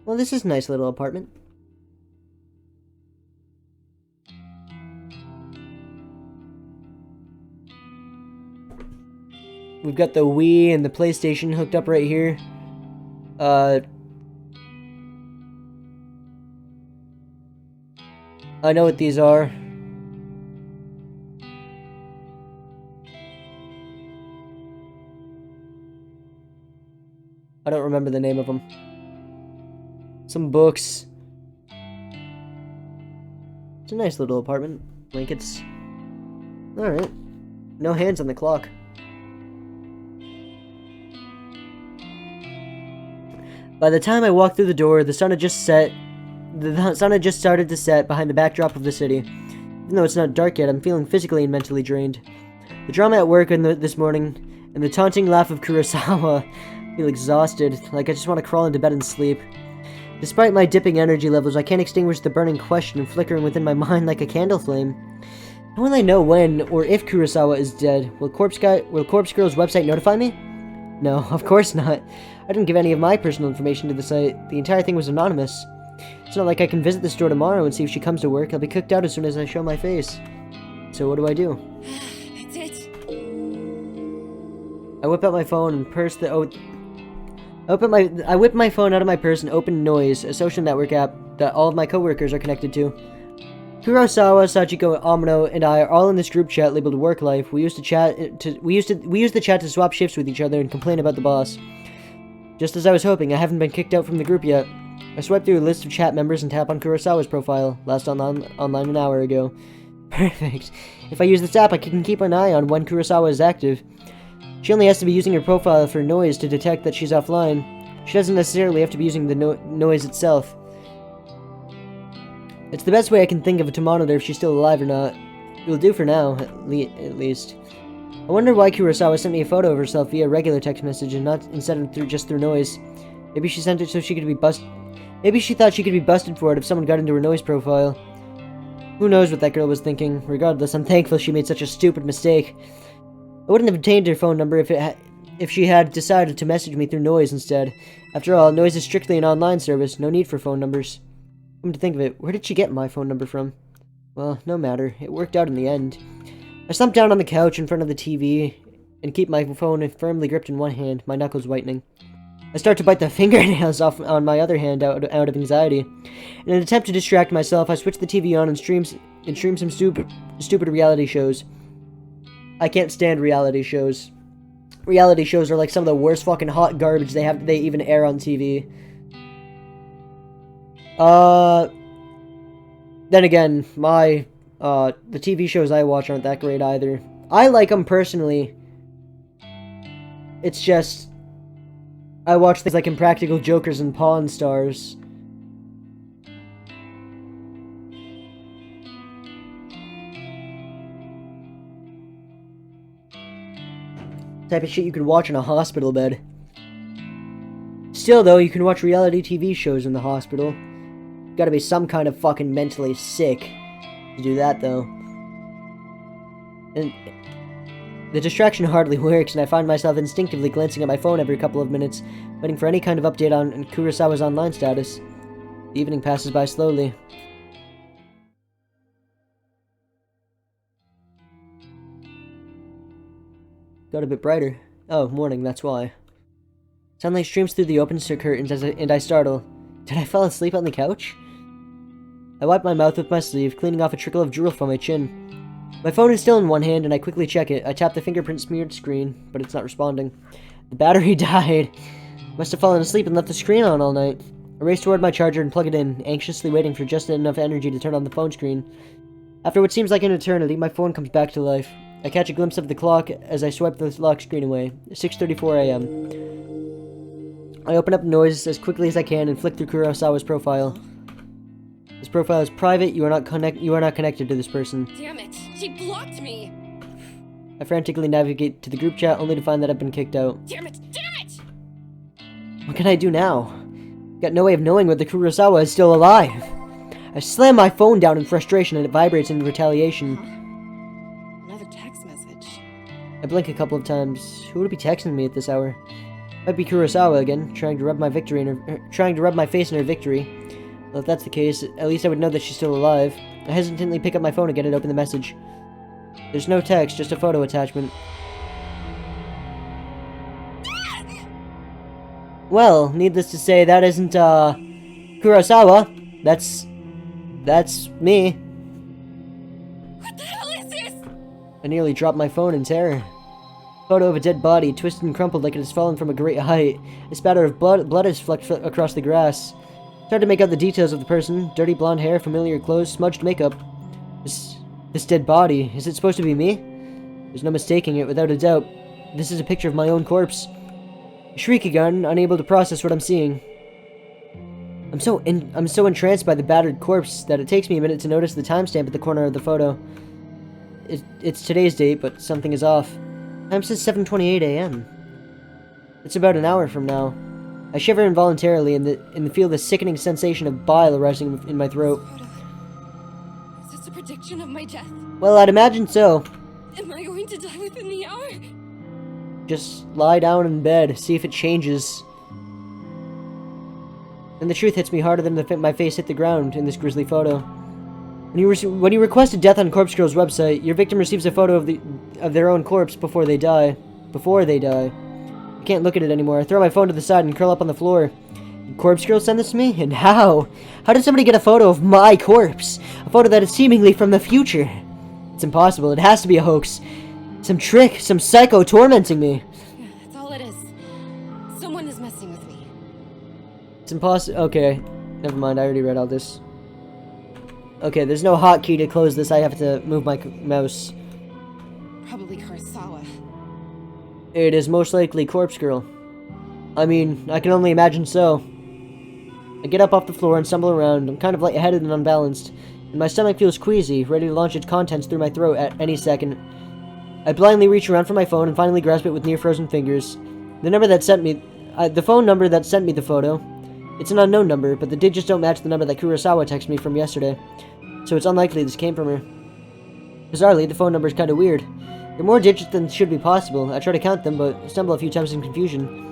Well, this is a nice little apartment. We've got the Wii and the PlayStation hooked up right here. I know what these are. I don't remember the name of them. Some books. It's a nice little apartment. Blankets. Alright. No hands on the clock. By the time I walked through the door, the sun had just set. The sun had just started to set behind the backdrop of the city. Even though it's not dark yet, I'm feeling physically and mentally drained. The drama at work this morning, and the taunting laugh of Kurosawa, I feel exhausted, like I just want to crawl into bed and sleep. Despite my dipping energy levels, I can't extinguish the burning question flickering within my mind like a candle flame. How will I know when or if Kurosawa is dead? Will Corpse Girl's website notify me? No, of course not. I didn't give any of my personal information to the site. The entire thing was anonymous. It's not like I can visit the store tomorrow and see if she comes to work. I'll be kicked out as soon as I show my face. So what do I do? That's it. I whip out my phone and purse the I whip my phone out of my purse and open Noise, a social network app that all of my coworkers are connected to. Kurosawa, Sachiko, Amino, and I are all in this group chat labeled Work Life. We use the chat to swap shifts with each other and complain about the boss. Just as I was hoping, I haven't been kicked out from the group yet. I swipe through a list of chat members and tap on Kurosawa's profile, last online an hour ago. Perfect. If I use this app, I can keep an eye on when Kurosawa is active. She only has to be using her profile for Noise to detect that she's offline. She doesn't necessarily have to be using the Noise itself. It's the best way I can think of to monitor if she's still alive or not. It will do for now, at least. I wonder why Kurosawa sent me a photo of herself via regular text message and not instead of just through Noise. Maybe she sent it so she could be Maybe she thought she could be busted for it if someone got into her Noise profile. Who knows what that girl was thinking. Regardless, I'm thankful she made such a stupid mistake. I wouldn't have obtained her phone number if she had decided to message me through Noise instead. After all, Noise is strictly an online service, no need for phone numbers. Come to think of it, where did she get my phone number from? Well, no matter. It worked out in the end. I slumped down on the couch in front of the TV and keep my phone firmly gripped in one hand, my knuckles whitening. I start to bite the fingernails off on my other hand out of anxiety. In an attempt to distract myself, I switch the TV on and stream some stupid reality shows. I can't stand reality shows. Reality shows are like some of the worst fucking hot garbage they even air on TV. Then again, the TV shows I watch aren't that great either. I like them personally. It's just I watch things like Impractical Jokers and Pawn Stars. Type of shit you could watch in a hospital bed. Still, though, you can watch reality TV shows in the hospital. Gotta be some kind of fucking mentally sick to do that, though. And the distraction hardly works, and I find myself instinctively glancing at my phone every couple of minutes, waiting for any kind of update on Kurosawa's online status. The evening passes by slowly. Got a bit brighter. Oh, morning, that's why. Sunlight streams through the open curtains and I startle. Did I fall asleep on the couch? I wipe my mouth with my sleeve, cleaning off a trickle of drool from my chin. My phone is still in one hand and I quickly check it. I tap the fingerprint-smeared screen, but it's not responding. The battery died. Must have fallen asleep and left the screen on all night. I race toward my charger and plug it in, anxiously waiting for just enough energy to turn on the phone screen. After what seems like an eternity, my phone comes back to life. I catch a glimpse of the clock as I swipe the lock screen away. 6:34 a.m. I open up Noise as quickly as I can and flick through Kurosawa's profile. This profile is private. You are not connected to this person. Damn it! She blocked me! I frantically navigate to the group chat only to find that I've been kicked out. Damn it! Damn it! What can I do now? Got no way of knowing whether Kurosawa is still alive. I slam my phone down in frustration and it vibrates in retaliation. Another text message. I blink a couple of times. Who would be texting me at this hour? Might be Kurosawa again, trying to rub my face in her victory. Well, if that's the case, at least I would know that she's still alive. I hesitantly pick up my phone again and open the message. There's no text, just a photo attachment. Well, needless to say, that isn't, Kurosawa. That's me. What the hell is this? I nearly dropped my phone in terror. Photo of a dead body, twisted and crumpled like it has fallen from a great height. A spatter of blood has flecked across the grass. Tried to make out the details of the person. Dirty blonde hair, familiar clothes, smudged makeup. This dead body, is it supposed to be me? There's no mistaking it, without a doubt. This is a picture of my own corpse. I shriek again, unable to process what I'm seeing. I'm so entranced by the battered corpse that it takes me a minute to notice the timestamp at the corner of the photo. It's today's date, but something is off. Time says 7:28 a.m. It's about an hour from now. I shiver involuntarily and feel the sickening sensation of bile arising in my throat. Is this a prediction of my death? Well, I'd imagine so. Am I going to die within the hour? Just lie down in bed, see if it changes. And the truth hits me harder than my face hit the ground in this grisly photo. When you request a Death on Corpse Girl's website, your victim receives a photo of their own corpse before they die. I can't look at it anymore. I throw my phone to the side and curl up on the floor. Did Corpse Girl send this to me? And how? How did somebody get a photo of my corpse? A photo that is seemingly from the future? It's impossible. It has to be a hoax. Some trick, some psycho tormenting me. Yeah, that's all it is. Someone is messing with me. It's impossible. Okay, never mind. I already read all this. Okay, there's no hotkey to close this. I have to move my mouse. Probably Kurosawa. It is most likely Corpse Girl. I mean, I can only imagine so. I get up off the floor and stumble around. I'm kind of lightheaded and unbalanced, and my stomach feels queasy, ready to launch its contents through my throat at any second. I blindly reach around for my phone and finally grasp it with near-frozen fingers. The phone number that sent me the photo. It's an unknown number, but the digits don't match the number that Kurosawa texted me from yesterday, so it's unlikely this came from her. Bizarrely, the phone number is kind of weird. There are more digits than should be possible. I try to count them, but stumble a few times in confusion.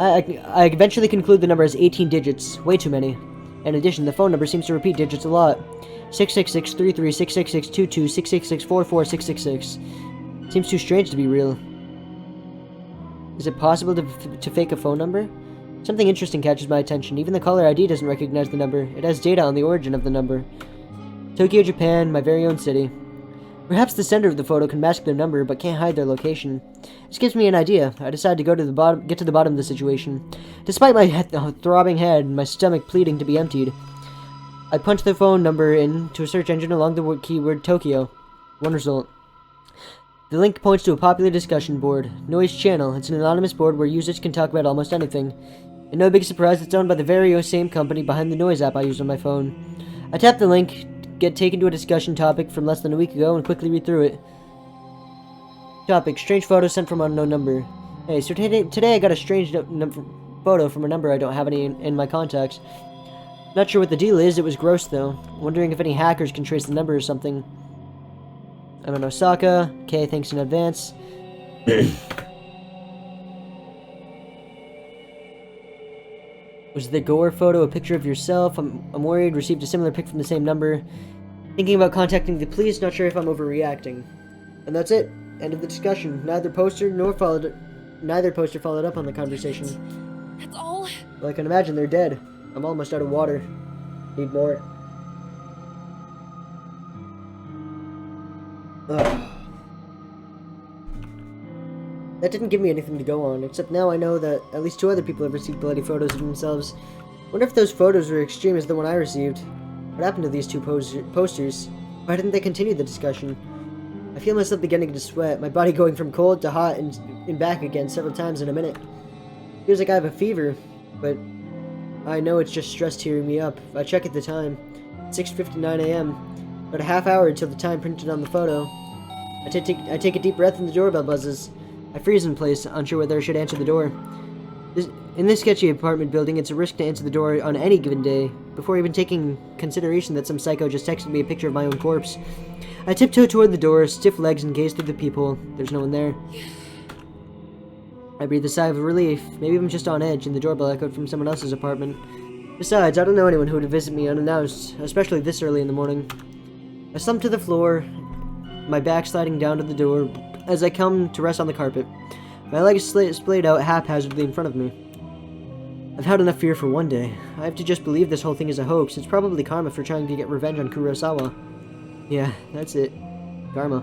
I eventually conclude the number has 18 digits, way too many. In addition, the phone number seems to repeat digits a lot. 666-33, 666-22, 666-44, 666. Seems too strange to be real. Is it possible to fake a phone number? Something interesting catches my attention. Even the caller ID doesn't recognize the number. It has data on the origin of the number. Tokyo, Japan, my very own city. Perhaps the sender of the photo can mask their number, but can't hide their location. This gives me an idea. I decide to get to the bottom of the situation. Despite my throbbing head and my stomach pleading to be emptied, I punch the phone number into a search engine along the keyword Tokyo. One result. The link points to a popular discussion board. Noise Channel. It's an anonymous board where users can talk about almost anything. And no big surprise, it's owned by the very same company behind the Noise app I use on my phone. I tap the link, get taken to a discussion topic from less than a week ago, and quickly read through it. Topic: strange photo sent from unknown number. Hey, so today I got a strange photo from a number I don't have any in my contacts. Not sure what the deal is. It was gross though. Wondering if any hackers can trace the number or something. I'm in Osaka. Okay, thanks in advance. Was the gore photo a picture of yourself? I'm worried. Received a similar pic from the same number. Thinking about contacting the police. Not sure if I'm overreacting. And that's it. End of the discussion. Neither poster followed up on the conversation. That's all? Well, I can imagine they're dead. I'm almost out of water. Need more. Ugh. That didn't give me anything to go on, except now I know that at least 2 other people have received bloody photos of themselves. Wonder if those photos were extreme as the one I received. What happened to these 2 posters? Why didn't they continue the discussion? I feel myself beginning to sweat, my body going from cold to hot and back again several times in a minute. Feels like I have a fever, but I know it's just stress tearing me up. I check at the time. 6:59 a.m. About a half hour until the time printed on the photo. I take a deep breath and the doorbell buzzes. I freeze in place, unsure whether I should answer the door. In this sketchy apartment building, it's a risk to answer the door on any given day, before even taking consideration that some psycho just texted me a picture of my own corpse. I tiptoe toward the door, stiff legs, and gaze through the peephole. There's no one there. I breathe a sigh of relief. Maybe I'm just on edge, and the doorbell echoed from someone else's apartment. Besides, I don't know anyone who would visit me unannounced, especially this early in the morning. I slump to the floor, my back sliding down to the door as I come to rest on the carpet. My legs splayed out haphazardly in front of me. I've had enough fear for one day. I have to just believe this whole thing is a hoax. It's probably karma for trying to get revenge on Kurosawa. Yeah, that's it. Karma.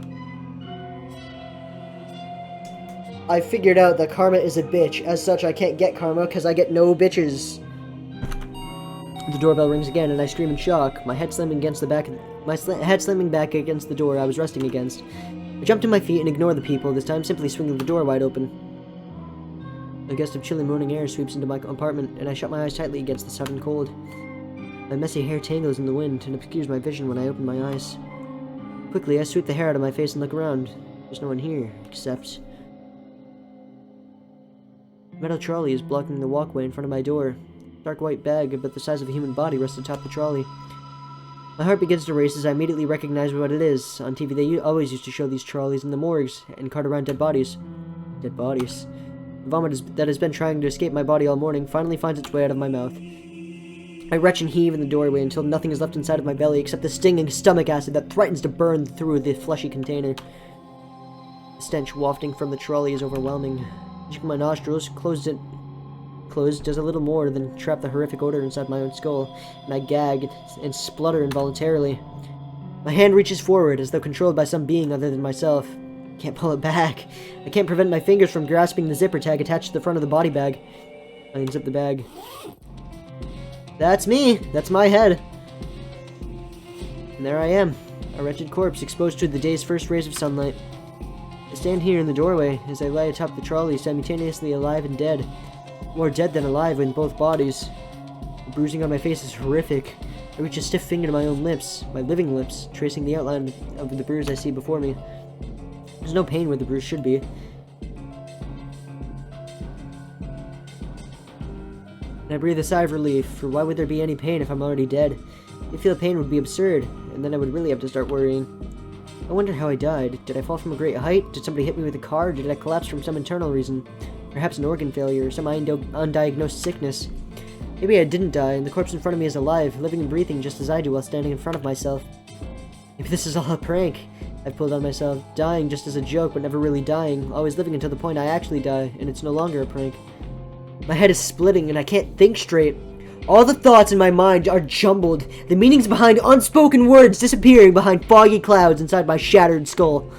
I figured out that karma is a bitch. As such, I can't get karma because I get no bitches. The doorbell rings again, and I scream in shock. My head slamming against the back. Head slamming back against the door I was resting against. I jump to my feet and ignore the people. This time, simply swinging the door wide open. A gust of chilly morning air sweeps into my apartment, and I shut my eyes tightly against the sudden cold. My messy hair tangles in the wind and obscures my vision when I open my eyes. Quickly, I sweep the hair out of my face and look around. There's no one here, except... A metal trolley is blocking the walkway in front of my door. A dark white bag about the size of a human body rests atop the trolley. My heart begins to race as I immediately recognize what it is. On TV, they always used to show these trolleys in the morgues and cart around dead bodies. Dead bodies. The vomit that has been trying to escape my body all morning finally finds its way out of my mouth. I retch and heave in the doorway until nothing is left inside of my belly except the stinging stomach acid that threatens to burn through the fleshy container. The stench wafting from the trolley is overwhelming. Touching my nostrils, closed does a little more than trap the horrific odor inside my own skull, and I gag and splutter involuntarily. My hand reaches forward as though controlled by some being other than myself. I can't pull it back. I can't prevent my fingers from grasping the zipper tag attached to the front of the body bag. I unzip the bag. That's me! That's my head! And there I am, a wretched corpse exposed to the day's first rays of sunlight. I stand here in the doorway as I lie atop the trolley, simultaneously alive and dead. More dead than alive in both bodies. The bruising on my face is horrific. I reach a stiff finger to my own lips, my living lips, tracing the outline of the bruise I see before me. There's no pain where the bruise should be. And I breathe a sigh of relief, for why would there be any pain if I'm already dead? To feel pain would be absurd, and then I would really have to start worrying. I wonder how I died. Did I fall from a great height? Did somebody hit me with a car? Or did I collapse from some internal reason? Perhaps an organ failure, or some undiagnosed sickness. Maybe I didn't die, and the corpse in front of me is alive, living and breathing just as I do while standing in front of myself. Maybe this is all a prank. I've pulled on myself, dying just as a joke, but never really dying, always living until the point I actually die, and it's no longer a prank. My head is splitting, and I can't think straight. All the thoughts in my mind are jumbled, the meanings behind unspoken words disappearing behind foggy clouds inside my shattered skull.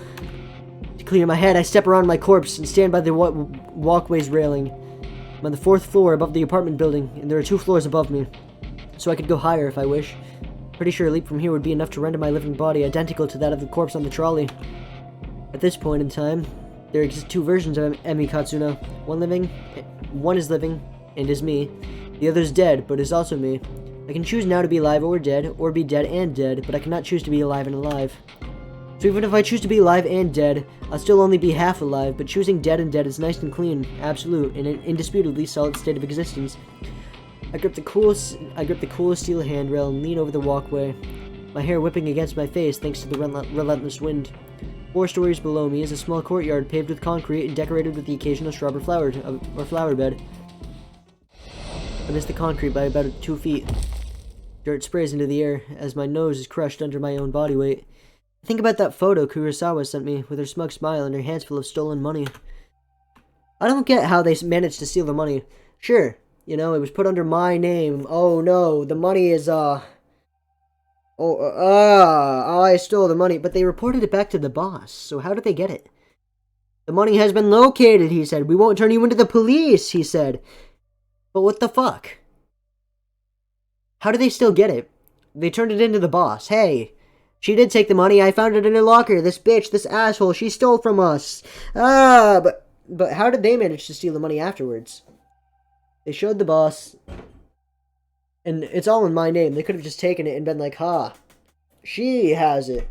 To clear my head, I step around my corpse and stand by the walkway's railing. I'm on the 4th floor above the apartment building, and there are 2 floors above me, so I could go higher if I wish. Pretty sure a leap from here would be enough to render my living body identical to that of the corpse on the trolley. At this point in time, there exist 2 versions of Emi Katsuna. One is living, and is me. The other is dead, but is also me. I can choose now to be alive or dead, or be dead and dead, but I cannot choose to be alive and alive. So even if I choose to be alive and dead, I'll still only be half alive, but choosing dead and dead is nice and clean, absolute, and an indisputably solid state of existence. I grip the cool steel handrail and lean over the walkway, my hair whipping against my face thanks to the relentless wind. 4 stories below me is a small courtyard paved with concrete and decorated with the occasional shrub or flower bed. I miss the concrete by about 2 feet. Dirt sprays into the air as my nose is crushed under my own body weight. I think about that photo Kurosawa sent me with her smug smile and her hands full of stolen money. I don't get how they managed to steal the money. Sure, you know, it was put under my name. Oh no, the money is, I stole the money, but they reported it back to the boss, so how did they get it? The money has been located, he said. We won't turn you into the police, he said. But what the fuck? How did they still get it? They turned it into the boss. Hey, she did take the money. I found it in her locker. This bitch, this asshole, she stole from us. But how did they manage to steal the money afterwards? They showed the boss, and it's all in my name. They could have just taken it and been like, ha, she has it.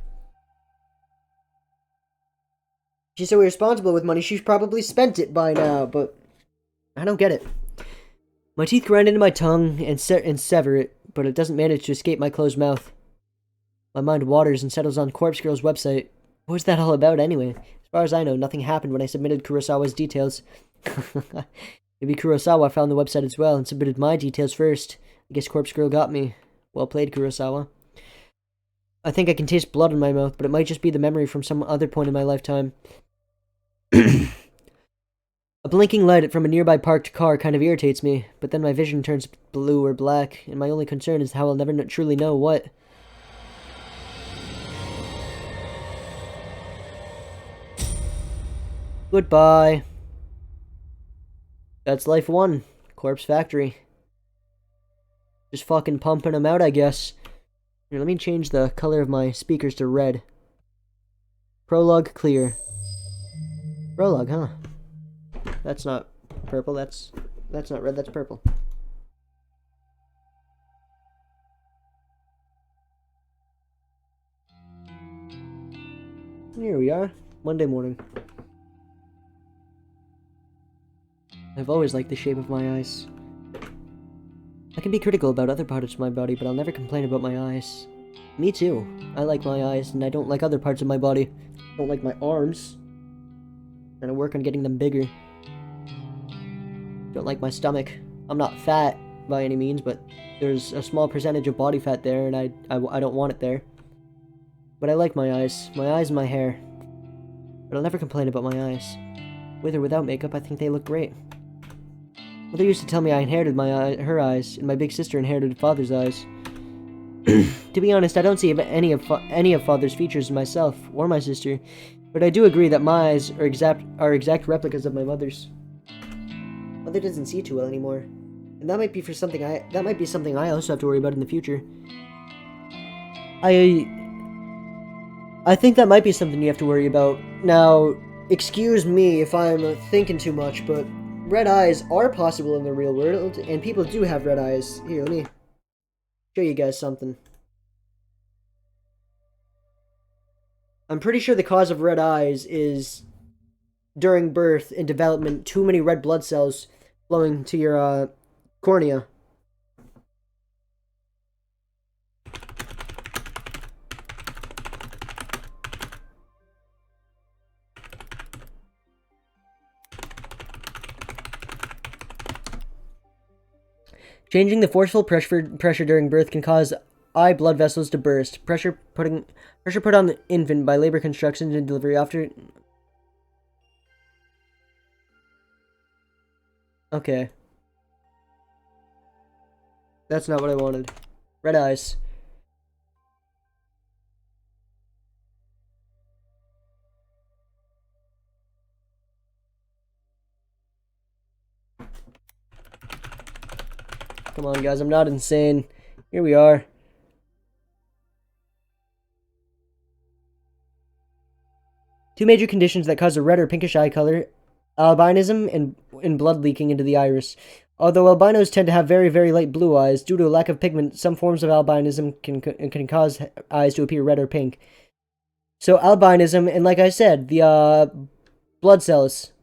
She's so irresponsible with money, she's probably spent it by now, but I don't get it. My teeth grind into my tongue and sever it, but it doesn't manage to escape my closed mouth. My mind waters and settles on Corpse Girl's website. What was that all about anyway? As far as I know, nothing happened when I submitted Kurosawa's details. Maybe Kurosawa found the website as well and submitted my details first. I guess Corpse Girl got me. Well played, Kurosawa. I think I can taste blood in my mouth, but it might just be the memory from some other point in my lifetime. A blinking light from a nearby parked car kind of irritates me, but then my vision turns blue or black, and my only concern is how I'll never truly know what. Goodbye. That's life one. Corpse Factory. Just fucking pumping them out, I guess. Here, let me change the color of my speakers to red. Prologue clear. Prologue, huh? That's not purple, that's not red, that's purple. Here we are, Monday morning. I've always liked the shape of my eyes. I can be critical about other parts of my body, but I'll never complain about my eyes. Me too. I like my eyes, and I don't like other parts of my body. I don't like my arms. And I work on getting them bigger. Don't like my stomach. I'm not fat by any means, but there's a small percentage of body fat there, and I don't want it there. But I like my eyes and my hair. But I'll never complain about my eyes. With or without makeup, I think they look great. Mother used to tell me I inherited her eyes, and my big sister inherited father's eyes. To be honest, I don't see any of father's features in myself or my sister, but I do agree that my eyes are exact replicas of my mother's. Mother doesn't see too well anymore, and that might be something I also have to worry about in the future. I think that might be something you have to worry about. Now, excuse me if I'm thinking too much, but red eyes are possible in the real world, and people do have red eyes. Here, let me show you guys something. I'm pretty sure the cause of red eyes is during birth and development, too many red blood cells flowing to your cornea. Changing the forceful pressure during birth can cause eye blood vessels to burst. Pressure put on the infant by labor constructions and delivery after. Okay. That's not what I wanted. Red eyes. Come on, guys, I'm not insane. Here we are. Two major conditions that cause a red or pinkish eye color: albinism and blood leaking into the iris. Although albinos tend to have very, very light blue eyes, due to a lack of pigment, some forms of albinism can cause eyes to appear red or pink. So albinism, and like I said, the blood cells.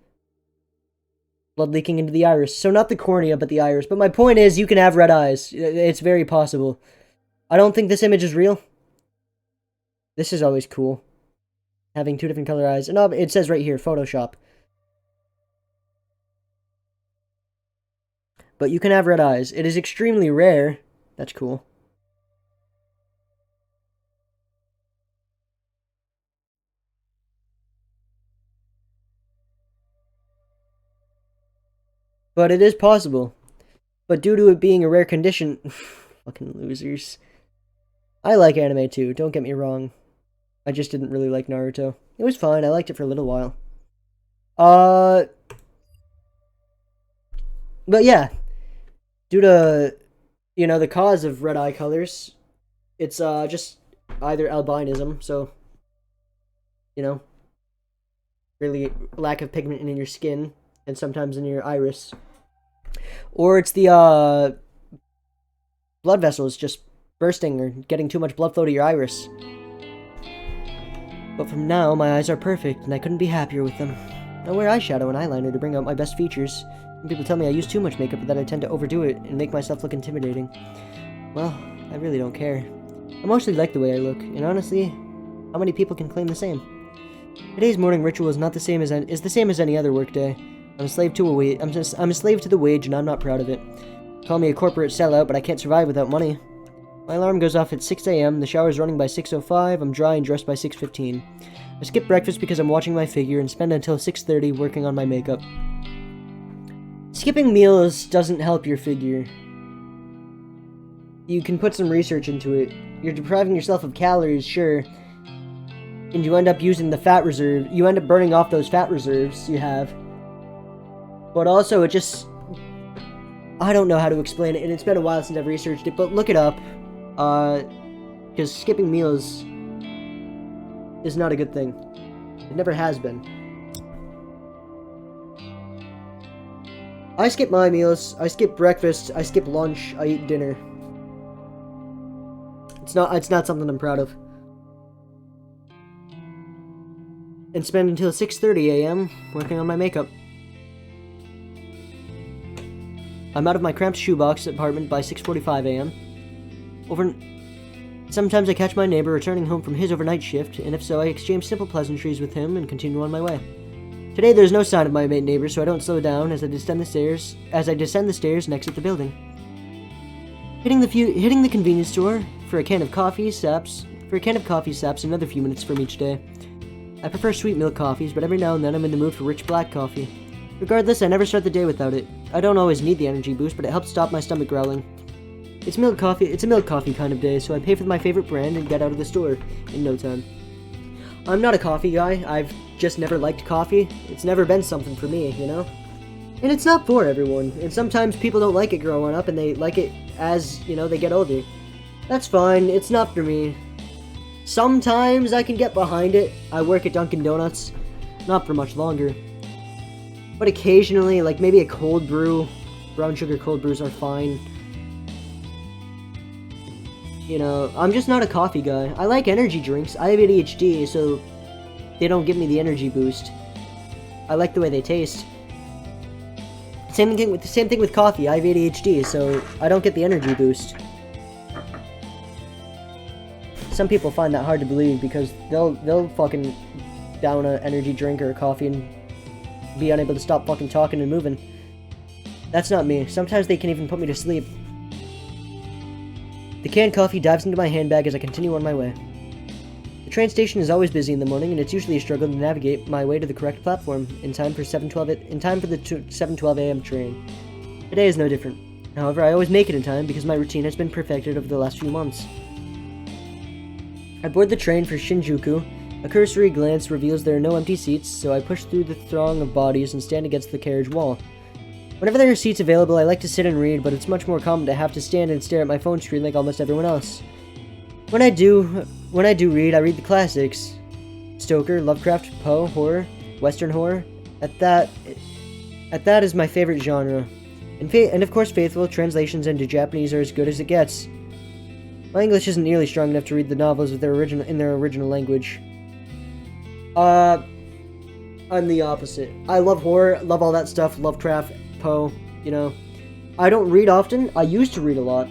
Blood leaking into the iris. So not the cornea, but the iris. But my point is, you can have red eyes. It's very possible. I don't think this image is real. This is always cool. Having two different color eyes. And it says right here, Photoshop. But you can have red eyes. It is extremely rare. That's cool. But it is possible. But due to it being a rare condition... Fucking losers. I like anime too, don't get me wrong. I just didn't really like Naruto. It was fine, I liked it for a little while. But yeah. Due to, the cause of red eye colors, it's just either albinism, so, really lack of pigment in your skin, and sometimes in your iris. Or it's the blood vessels just bursting or getting too much blood flow to your iris. But from now, my eyes are perfect, and I couldn't be happier with them. I wear eyeshadow and eyeliner to bring out my best features. Some people tell me I use too much makeup, but that I tend to overdo it and make myself look intimidating. Well, I really don't care. I mostly like the way I look, and honestly, how many people can claim the same? Today's morning ritual is the same as any other workday. I'm a slave to I'm a slave to the wage, and I'm not proud of it. Call me a corporate sellout, but I can't survive without money. My alarm goes off at 6 a.m., the shower's running by 6:05, I'm dry and dressed by 6:15. I skip breakfast because I'm watching my figure and spend until 6:30 working on my makeup. Skipping meals doesn't help your figure. You can put some research into it. You're depriving yourself of calories, sure, and you end up using the fat reserve. You end up burning off those fat reserves you have. But also, it just... I don't know how to explain it, and it's been a while since I've researched it, but look it up. Because skipping meals is not a good thing. It never has been. I skip my meals, I skip breakfast, I skip lunch, I eat dinner. It's not something I'm proud of. And spend until 6:30 a.m. working on my makeup. I'm out of my cramped shoebox apartment by 6:45 a.m. Sometimes I catch my neighbor returning home from his overnight shift, and if so, I exchange simple pleasantries with him and continue on my way. Today there's no sign of my neighbor, so I don't slow down as I descend the stairs and exit the building. Hitting the convenience store for a can of coffee saps another few minutes from each day. I prefer sweet milk coffees, but every now and then I'm in the mood for rich black coffee. Regardless, I never start the day without it. I don't always need the energy boost, but it helps stop my stomach growling. It's a milk coffee kind of day, so I pay for my favorite brand and get out of the store in no time. I'm not a coffee guy. I've just never liked coffee. It's never been something for me, you know? And it's not for everyone. And sometimes people don't like it growing up, and they like it as, they get older. That's fine. It's not for me. Sometimes I can get behind it. I work at Dunkin' Donuts. Not for much longer. But occasionally, like maybe a cold brew, brown sugar cold brews are fine. I'm just not a coffee guy. I like energy drinks. I have ADHD, so they don't give me the energy boost. I like the way they taste. Same thing with coffee. I have ADHD, so I don't get the energy boost. Some people find that hard to believe because they'll fucking down an energy drink or a coffee and be unable to stop fucking talking and moving. That's not me. Sometimes they can even put me to sleep. The canned coffee dives into my handbag as I continue on my way. The train station is always busy in the morning, and it's usually a struggle to navigate my way to the correct platform in time for the 7:12 a.m. train. Today is no different. However, I always make it in time because my routine has been perfected over the last few months. I board the train for Shinjuku. A cursory glance reveals there are no empty seats, so I push through the throng of bodies and stand against the carriage wall. Whenever there are seats available, I like to sit and read, but it's much more common to have to stand and stare at my phone screen like almost everyone else. When I do read, I read the classics. Stoker, Lovecraft, Poe, horror, Western horror. At that is my favorite genre. And of course, faithful translations into Japanese are as good as it gets. My English isn't nearly strong enough to read the novels in their original language. I'm the opposite. I love horror, love all that stuff, Lovecraft, Poe, I don't read often. I used to read a lot.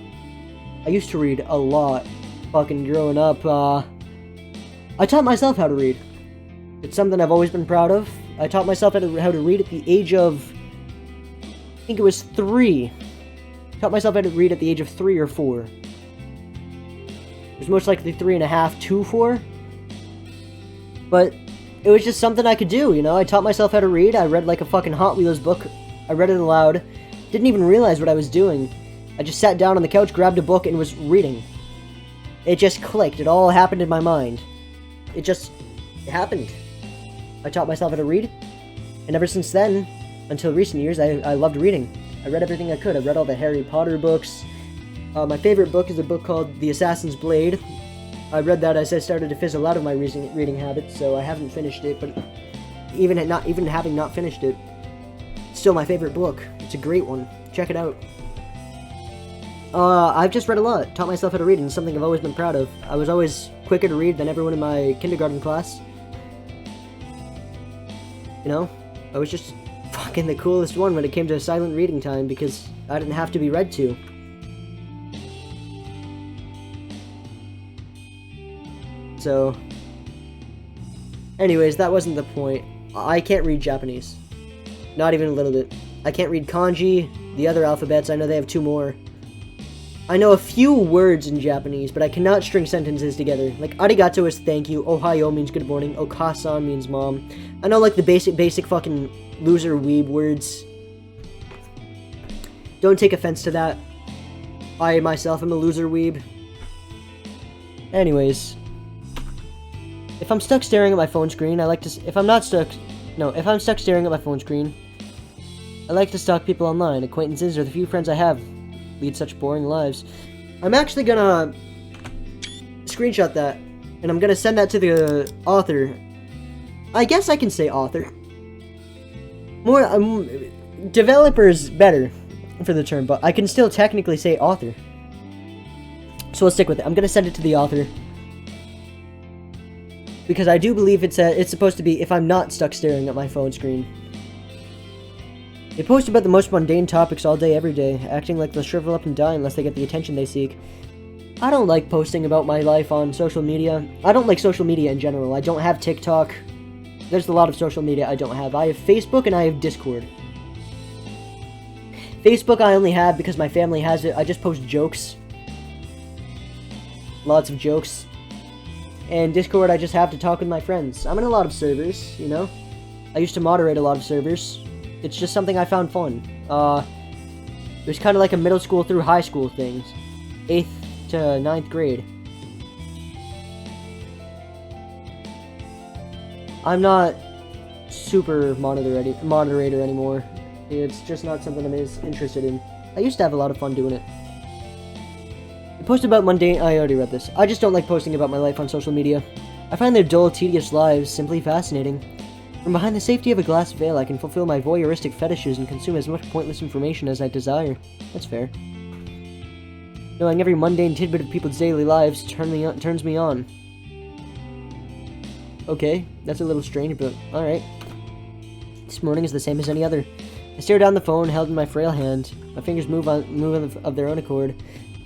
Fucking growing up, I taught myself how to read. It's something I've always been proud of. I taught myself how to read at the age of, I think it was 3. Taught myself how to read at the age of 3 or 4. It was most likely 3.5 to 4. But it was just something I could do, I taught myself how to read. I read like a fucking Hot Wheels book. I read it aloud. Didn't even realize what I was doing. I just sat down on the couch, grabbed a book, and was reading. It just clicked. It all happened in my mind. It happened. I taught myself how to read. And ever since then, until recent years, I loved reading. I read everything I could. I read all the Harry Potter books. My favorite book is a book called The Assassin's Blade. I read that as I started to fizzle out of my reading habits, so I haven't finished it, but even having not finished it, it's still my favorite book. It's a great one. Check it out. I've just read a lot. Taught myself how to read, and it's something I've always been proud of. I was always quicker to read than everyone in my kindergarten class. You know, I was just fucking the coolest one when it came to silent reading time because I didn't have to be read to. So, anyways, that wasn't the point. I can't read Japanese. Not even a little bit. I can't read kanji, the other alphabets. I know they have 2 more. I know a few words in Japanese, but I cannot string sentences together. Like, arigato is thank you, ohayo means good morning, okasan means mom. I know, like, the basic fucking loser weeb words. Don't take offense to that. I, myself, am a loser weeb. Anyways. If I'm stuck staring at my phone screen, if I'm stuck staring at my phone screen, I like to stalk people online. Acquaintances or the few friends I have lead such boring lives. I'm actually gonna screenshot that, and I'm gonna send that to the author. I guess I can say author. More, developer's better for the term, but I can still technically say author. So let's stick with it. I'm gonna send it to the author. Because I do believe it's supposed to be if I'm not stuck staring at my phone screen. They post about the most mundane topics all day, every day, acting like they'll shrivel up and die unless they get the attention they seek. I don't like posting about my life on social media. I don't like social media in general. I don't have TikTok. There's a lot of social media I don't have. I have Facebook and I have Discord. Facebook I only have because my family has it. I just post jokes. Lots of jokes. And Discord I just have to talk with my friends. I'm in a lot of servers, you know? I used to moderate a lot of servers. It's just something I found fun. It was kind of like a middle school through high school thing. 8th to 9th grade. I'm not super moderator anymore. It's just not something I'm as interested in. I used to have a lot of fun doing it. I post about mundane... I already read this. I just don't like posting about my life on social media. I find their dull, tedious lives simply fascinating. From behind the safety of a glass veil, I can fulfill my voyeuristic fetishes and consume as much pointless information as I desire. That's fair. Knowing every mundane tidbit of people's daily lives turns me on. Okay, that's a little strange, but alright. This morning is the same as any other. I stare down the phone held in my frail hand. My fingers move of their own accord.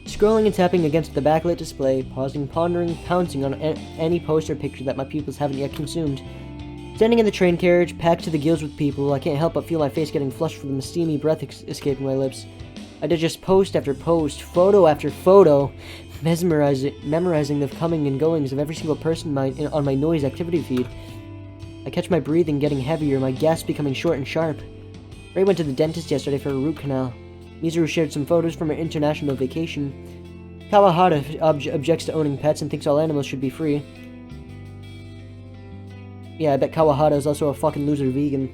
Scrolling and tapping against the backlit display, pausing, pondering, pouncing on any post or picture that my pupils haven't yet consumed. Standing in the train carriage, packed to the gills with people, I can't help but feel my face getting flushed from the steamy breath escaping my lips. I did just post after post, photo after photo, memorizing the coming and goings of every single person on my noise activity feed. I catch my breathing getting heavier, my gasps becoming short and sharp. Ray went to the dentist yesterday for a root canal. Mizuru shared some photos from her international vacation. Kawahara objects to owning pets and thinks all animals should be free. Yeah, I bet Kawahara is also a fucking loser vegan.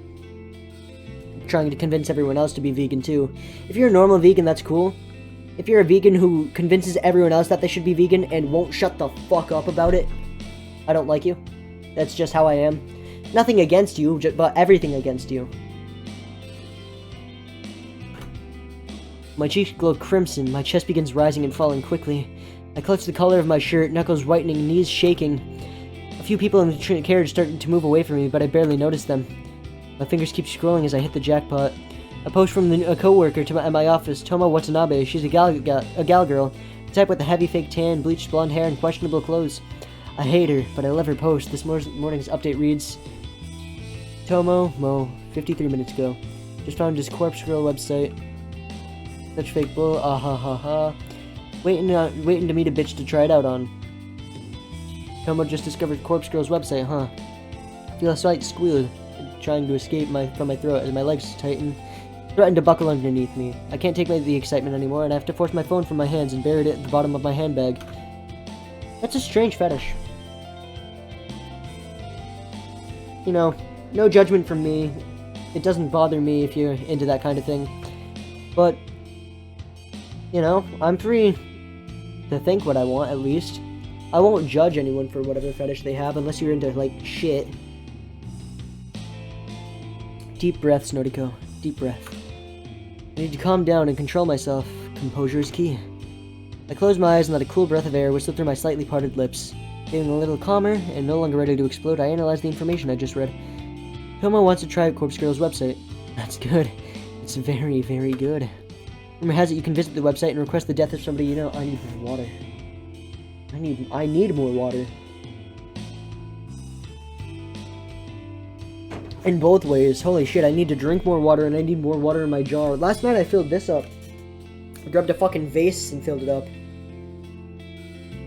Trying to convince everyone else to be vegan too. If you're a normal vegan, that's cool. If you're a vegan who convinces everyone else that they should be vegan and won't shut the fuck up about it, I don't like you. That's just how I am. Nothing against you, but everything against you. My cheeks glow crimson, my chest begins rising and falling quickly. I clutch the collar of my shirt, knuckles whitening, knees shaking. A few people in the carriage start to move away from me, but I barely notice them. My fingers keep scrolling as I hit the jackpot. A post from a co-worker at my office, Toma Watanabe. She's a gal girl, the type with the heavy fake tan, bleached blonde hair, and questionable clothes. I hate her, but I love her post. This morning's update reads, Tomo, Mo, 53 minutes ago. Just found his Corpse Girl website. Such fake bull, ah ha ha ha. Waiting to meet a bitch to try it out on. Tomo just discovered Corpse Girl's website, huh? Feel a slight squeal, trying to escape from my throat as my legs tighten, threaten to buckle underneath me. I can't take the excitement anymore, and I have to force my phone from my hands and bury it at the bottom of my handbag. That's a strange fetish. You know, no judgment from me. It doesn't bother me if you're into that kind of thing. But, you know, I'm free to think what I want, at least. I won't judge anyone for whatever fetish they have, unless you're into, like, shit. Deep breaths, Noriko. Deep breath. I need to calm down and control myself. Composure is key. I close my eyes and let a cool breath of air whistle through my slightly parted lips. Feeling a little calmer and no longer ready to explode, I analyze the information I just read. Tomo wants to try out Corpse Girl's website. That's good. It's very, very good. Rumor has it you can visit the website and request the death of somebody you know. I need more water. I need more water. In both ways. Holy shit, I need to drink more water and I need more water in my jar. Last night I filled this up. I grabbed a fucking vase and filled it up.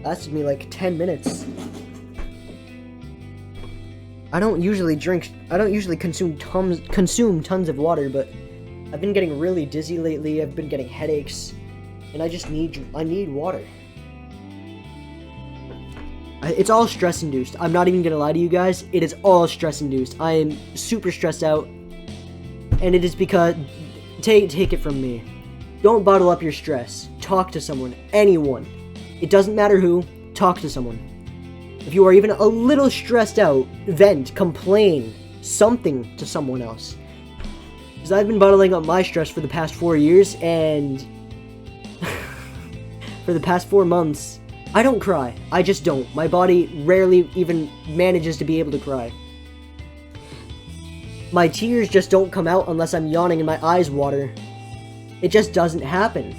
Lasted me like 10 minutes. I don't usually consume tons of water, but I've been getting really dizzy lately. I've been getting headaches, and I need water. It's all stress induced. I'm not even gonna lie to you guys. It is all stress induced. I am super stressed out, and it is because take it from me. Don't bottle up your stress. Talk to someone, anyone. It doesn't matter who. Talk to someone. If you are even a little stressed out, vent, complain, something to someone else. Because I've been bottling up my stress for the past 4 years, and for the past 4 months, I don't cry. I just don't. My body rarely even manages to be able to cry. My tears just don't come out unless I'm yawning and my eyes water. It just doesn't happen.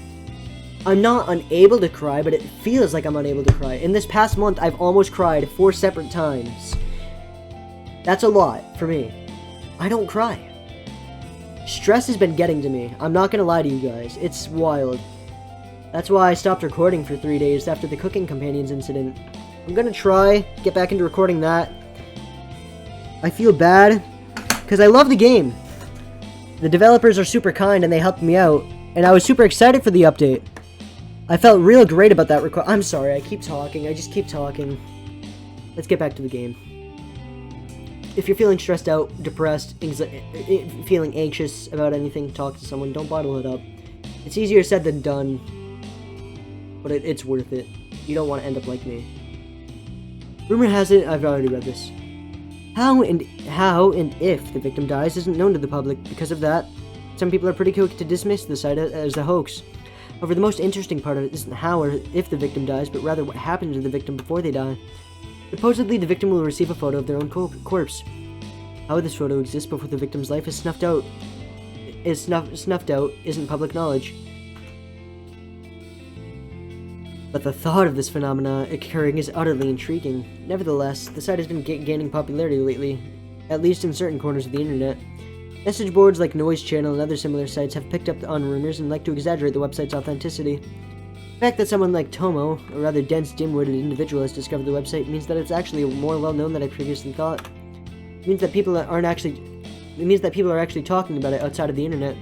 I'm not unable to cry, but it feels like I'm unable to cry. In this past month, I've almost cried 4 separate times. That's a lot for me. I don't cry. Stress has been getting to me. I'm not gonna lie to you guys. It's wild. That's why I stopped recording for 3 days after the Cooking Companions incident. I'm gonna try, get back into recording that. I feel bad, because I love the game. The developers are super kind and they helped me out, and I was super excited for the update. I felt real great about that record. I'm sorry, I keep talking. I just keep talking. Let's get back to the game. If you're feeling stressed out, depressed, feeling anxious about anything, talk to someone. Don't bottle it up. It's easier said than done, but it's worth it. You don't want to end up like me. Rumor has it, I've already read this. How and if the victim dies isn't known to the public. Because of that, some people are pretty quick to dismiss the site as a hoax. However, the most interesting part of it isn't how or if the victim dies, but rather what happens to the victim before they die. Supposedly, the victim will receive a photo of their own corpse. How this photo exists before the victim's life is snuffed out isn't public knowledge. But the thought of this phenomena occurring is utterly intriguing. Nevertheless, the site has been gaining popularity lately, at least in certain corners of the internet. Message boards like Noise Channel and other similar sites have picked up on rumors and like to exaggerate the website's authenticity. The fact that someone like Tomo, a rather dense, dim-witted individual, has discovered the website means that it's actually more well-known than I previously thought. It means that people are actually talking about it outside of the internet.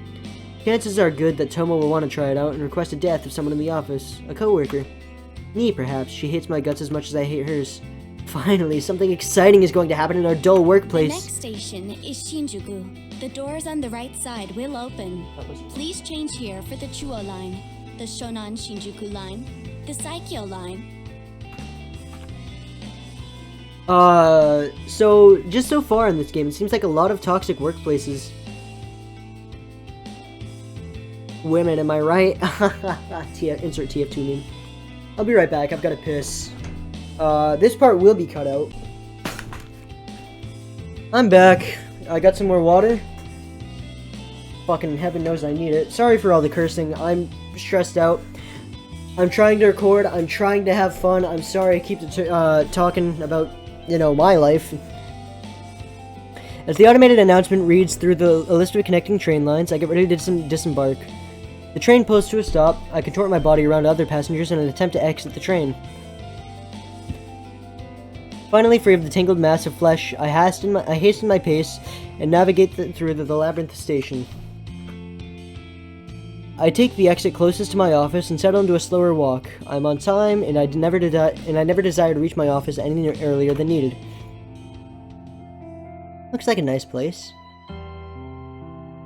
Chances are good that Tomo will want to try it out and request a death of someone in the office, a coworker. Me, perhaps. She hates my guts as much as I hate hers. Finally, something exciting is going to happen in our dull workplace. The next station is Shinjuku. The doors on the right side will open. Please change here for the Chuo line, the Shonan Shinjuku line, the Saikyo line. So, just so far in this game, it seems like a lot of toxic workplaces. Women, am I right? Insert TF2 meme. I'll be right back, I've got to piss. This part will be cut out. I'm back. I got some more water. Fucking heaven knows I need it. Sorry for all the cursing. I'm stressed out. I'm trying to record. I'm trying to have fun. I'm sorry I keep talking about, my life. As the automated announcement reads through a list of connecting train lines, I get ready to disembark. The train pulls to a stop. I contort my body around other passengers in an attempt to exit the train. Finally free of the tangled mass of flesh, I hasten my pace and navigate through the labyrinth station. I take the exit closest to my office and settle into a slower walk. I'm on time, and I never desire to reach my office any earlier than needed. Looks like a nice place.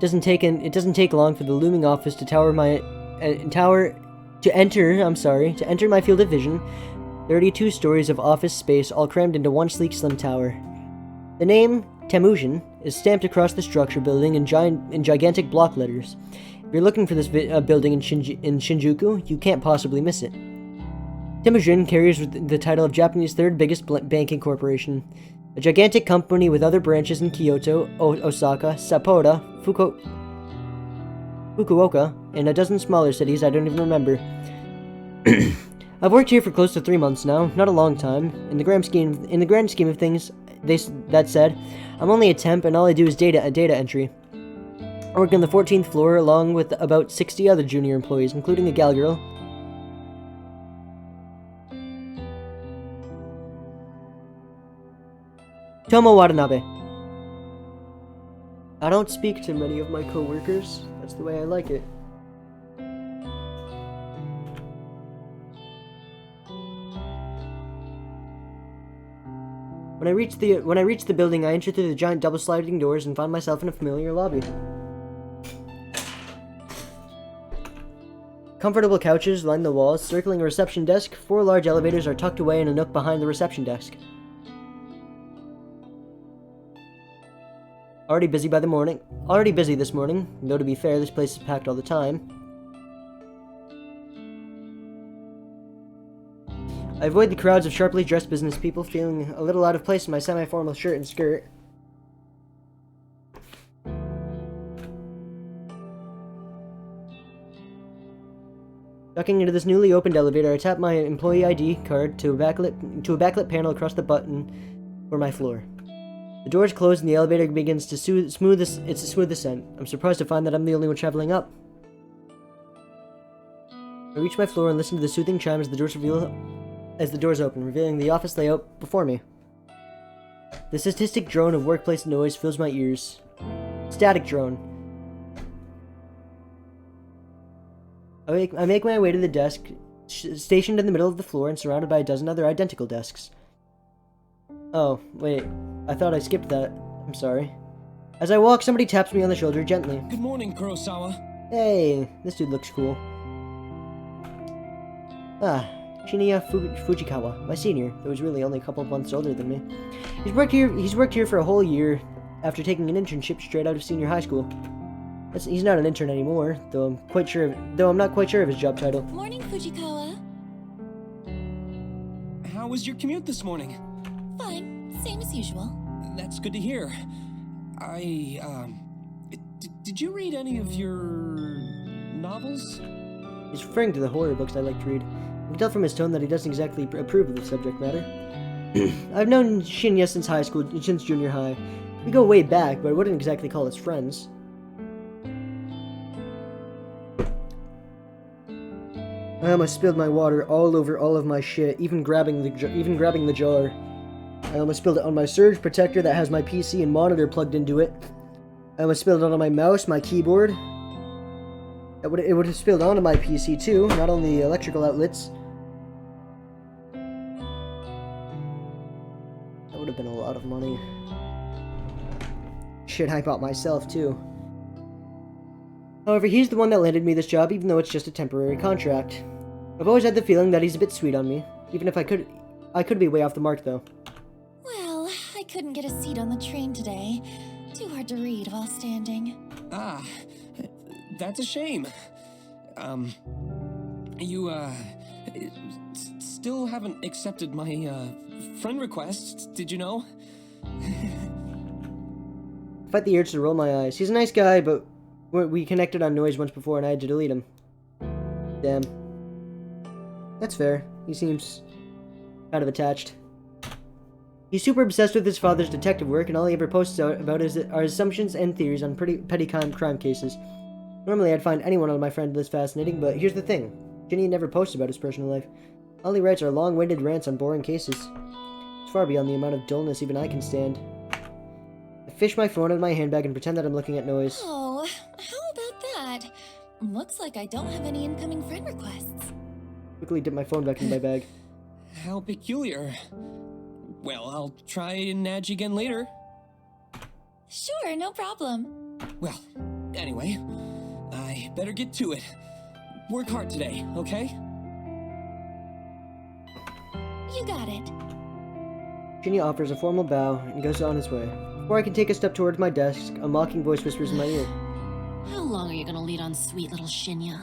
It doesn't take long for the looming office to enter my field of vision. 32 stories of office space all crammed into one sleek slim tower. The name, Temujin, is stamped across the structure building in gigantic block letters. If you're looking for this building in Shinjuku, you can't possibly miss it. Temujin carries the title of Japanese third biggest banking corporation. A gigantic company with other branches in Kyoto, Osaka, Sapporo, Fukuoka, and a dozen smaller cities I don't even remember. I've worked here for close to 3 months now, not a long time. In the grand scheme of things, that said, I'm only a temp and all I do is data entry. I work on the 14th floor along with about 60 other junior employees, including a gal girl. Tomo Watanabe. I don't speak to many of my coworkers. That's the way I like it. When I reach the building, I enter through the giant double sliding doors and find myself in a familiar lobby. Comfortable couches line the walls, circling a reception desk. 4 large elevators are tucked away in a nook behind the reception desk. Already busy this morning, though to be fair, this place is packed all the time. I avoid the crowds of sharply dressed business people, feeling a little out of place in my semi-formal shirt and skirt. Ducking into this newly opened elevator, I tap my employee ID card to a backlit panel across the button for my floor. The doors close and the elevator begins to smooth ascent. I'm surprised to find that I'm the only one traveling up. I reach my floor and listen to the soothing chime as the doors open, revealing the office layout before me. The statistic drone of workplace noise fills my ears. Static drone. I make my way to the desk, stationed in the middle of the floor and surrounded by a dozen other identical desks. Oh, wait. I thought I skipped that. I'm sorry. As I walk, somebody taps me on the shoulder gently. Good morning, Kurosawa. Hey, this dude looks cool. Ah, Shinya Fujikawa, my senior, though he's really only a couple of months older than me. He's worked here for a whole year after taking an internship straight out of senior high school. He's not an intern anymore, though I'm not quite sure of his job title. Morning, Fujikawa. How was your commute this morning? Fine, same as usual. That's good to hear. Did you read any of your novels? He's referring to the horror books I like to read. I can tell from his tone that he doesn't exactly approve of the subject matter. I've known Shinya since junior high. We go way back, but I wouldn't exactly call us friends. I almost spilled my water all over all of my shit, even grabbing the jar. I almost spilled it on my surge protector that has my PC and monitor plugged into it. I almost spilled it on my mouse, my keyboard. It would have spilled onto my PC too, not on the electrical outlets. That would have been a lot of money. Shit I bought myself too. However, he's the one that landed me this job, even though it's just a temporary contract. I've always had the feeling that he's a bit sweet on me, even if I could be way off the mark though. Well, I couldn't get a seat on the train today. Too hard to read while standing. Ah, that's a shame. You, still haven't accepted my, friend request, did you know? I fight the urge to roll my eyes. He's a nice guy, but we connected on Noise once before and I had to delete him. Damn. That's fair. He seems kind of attached. He's super obsessed with his father's detective work, and all he ever posts about are assumptions and theories on petty crime cases. Normally I'd find anyone on my friend list fascinating, but here's the thing. Ginny never posts about his personal life. All he writes are long-winded rants on boring cases. It's far beyond the amount of dullness even I can stand. I fish my phone out of my handbag and pretend that I'm looking at Noise. Oh, how about that? Looks like I don't have any incoming friend requests. Quickly dip my phone back in my bag. How peculiar. Well, I'll try and nudge again later. Sure, no problem. Well, anyway, I better get to it. Work hard today, okay? You got it. Ginny offers a formal bow and goes on his way. Before I can take a step towards my desk, a mocking voice whispers in my ear. How long are you gonna lead on sweet little Shinya?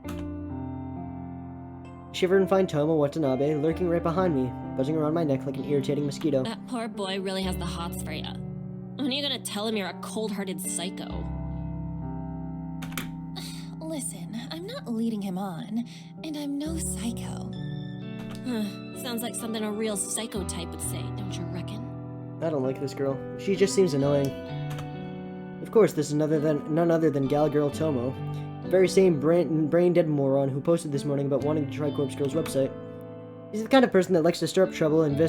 I shiver and find Tomo Watanabe lurking right behind me. buzzing around my neck like an irritating mosquito. That poor boy really has the hots for you. When are you gonna tell him you're a cold-hearted psycho? Listen, I'm not leading him on, and I'm no psycho. Sounds like something a real psycho type would say, don't you reckon? I don't like this girl. She just seems annoying. Of course, this is none other than Gal Girl Tomo, the very same brain-dead moron who posted this morning about wanting to try Corpse Girl's website. She's the kind of person that likes to stir up trouble and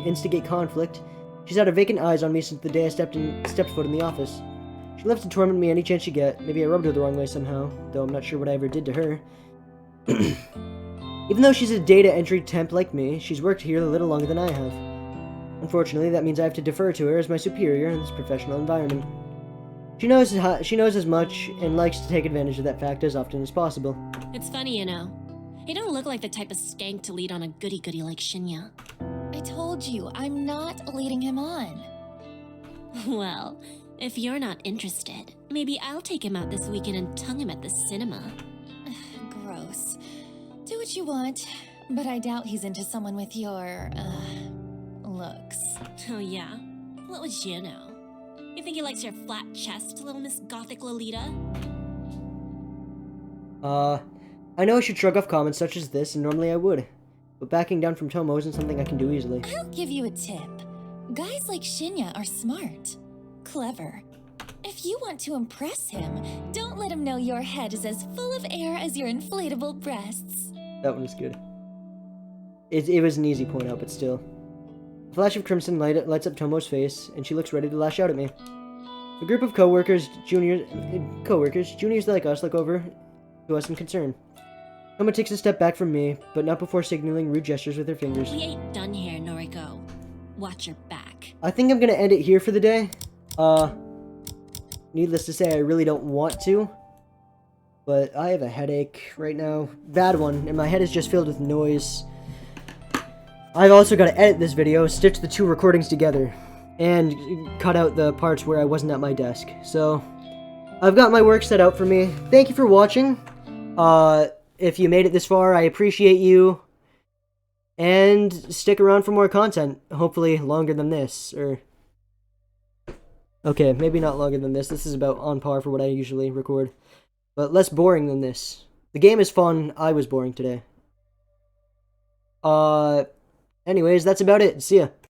instigate conflict. She's had her vacant eyes on me since the day I stepped foot in the office. She loves to torment me any chance she get. Maybe I rubbed her the wrong way somehow, though I'm not sure what I ever did to her. Even though she's a data entry temp like me, she's worked here a little longer than I have. Unfortunately, that means I have to defer to her as my superior in this professional environment. She knows as much and likes to take advantage of that fact as often as possible. It's funny, you know. You don't look like the type of skank to lead on a goody-goody like Shinya. I told you, I'm not leading him on. Well, if you're not interested, maybe I'll take him out this weekend and tongue him at the cinema. Gross. Do what you want, but I doubt he's into someone with your, looks. Oh yeah? What would you know? You think he likes your flat chest, little Miss Gothic Lolita? I know I should shrug off comments such as this, and normally I would. But backing down from Tomo isn't something I can do easily. I'll give you a tip. Guys like Shinya are smart. Clever. If you want to impress him, don't let him know your head is as full of air as your inflatable breasts. That one was good. It was an easy point out, but still. A flash of crimson lights up Tomo's face, and she looks ready to lash out at me. A group of juniors like us look over to us in concern. Tomo takes a step back from me, but not before signaling rude gestures with her fingers. We ain't done here, Noriko. Watch your back. I think I'm gonna end it here for the day. Needless to say, I really don't want to. But I have a headache right now. Bad one, and my head is just filled with noise. I've also got to edit this video, stitch the two recordings together, and cut out the parts where I wasn't at my desk. So, I've got my work set out for me. Thank you for watching. If you made it this far, I appreciate you. And stick around for more content. Hopefully longer than this, or... Okay, maybe not longer than this. This is about on par for what I usually record. But less boring than this. The game is fun. I was boring today. Anyways, that's about it. See ya.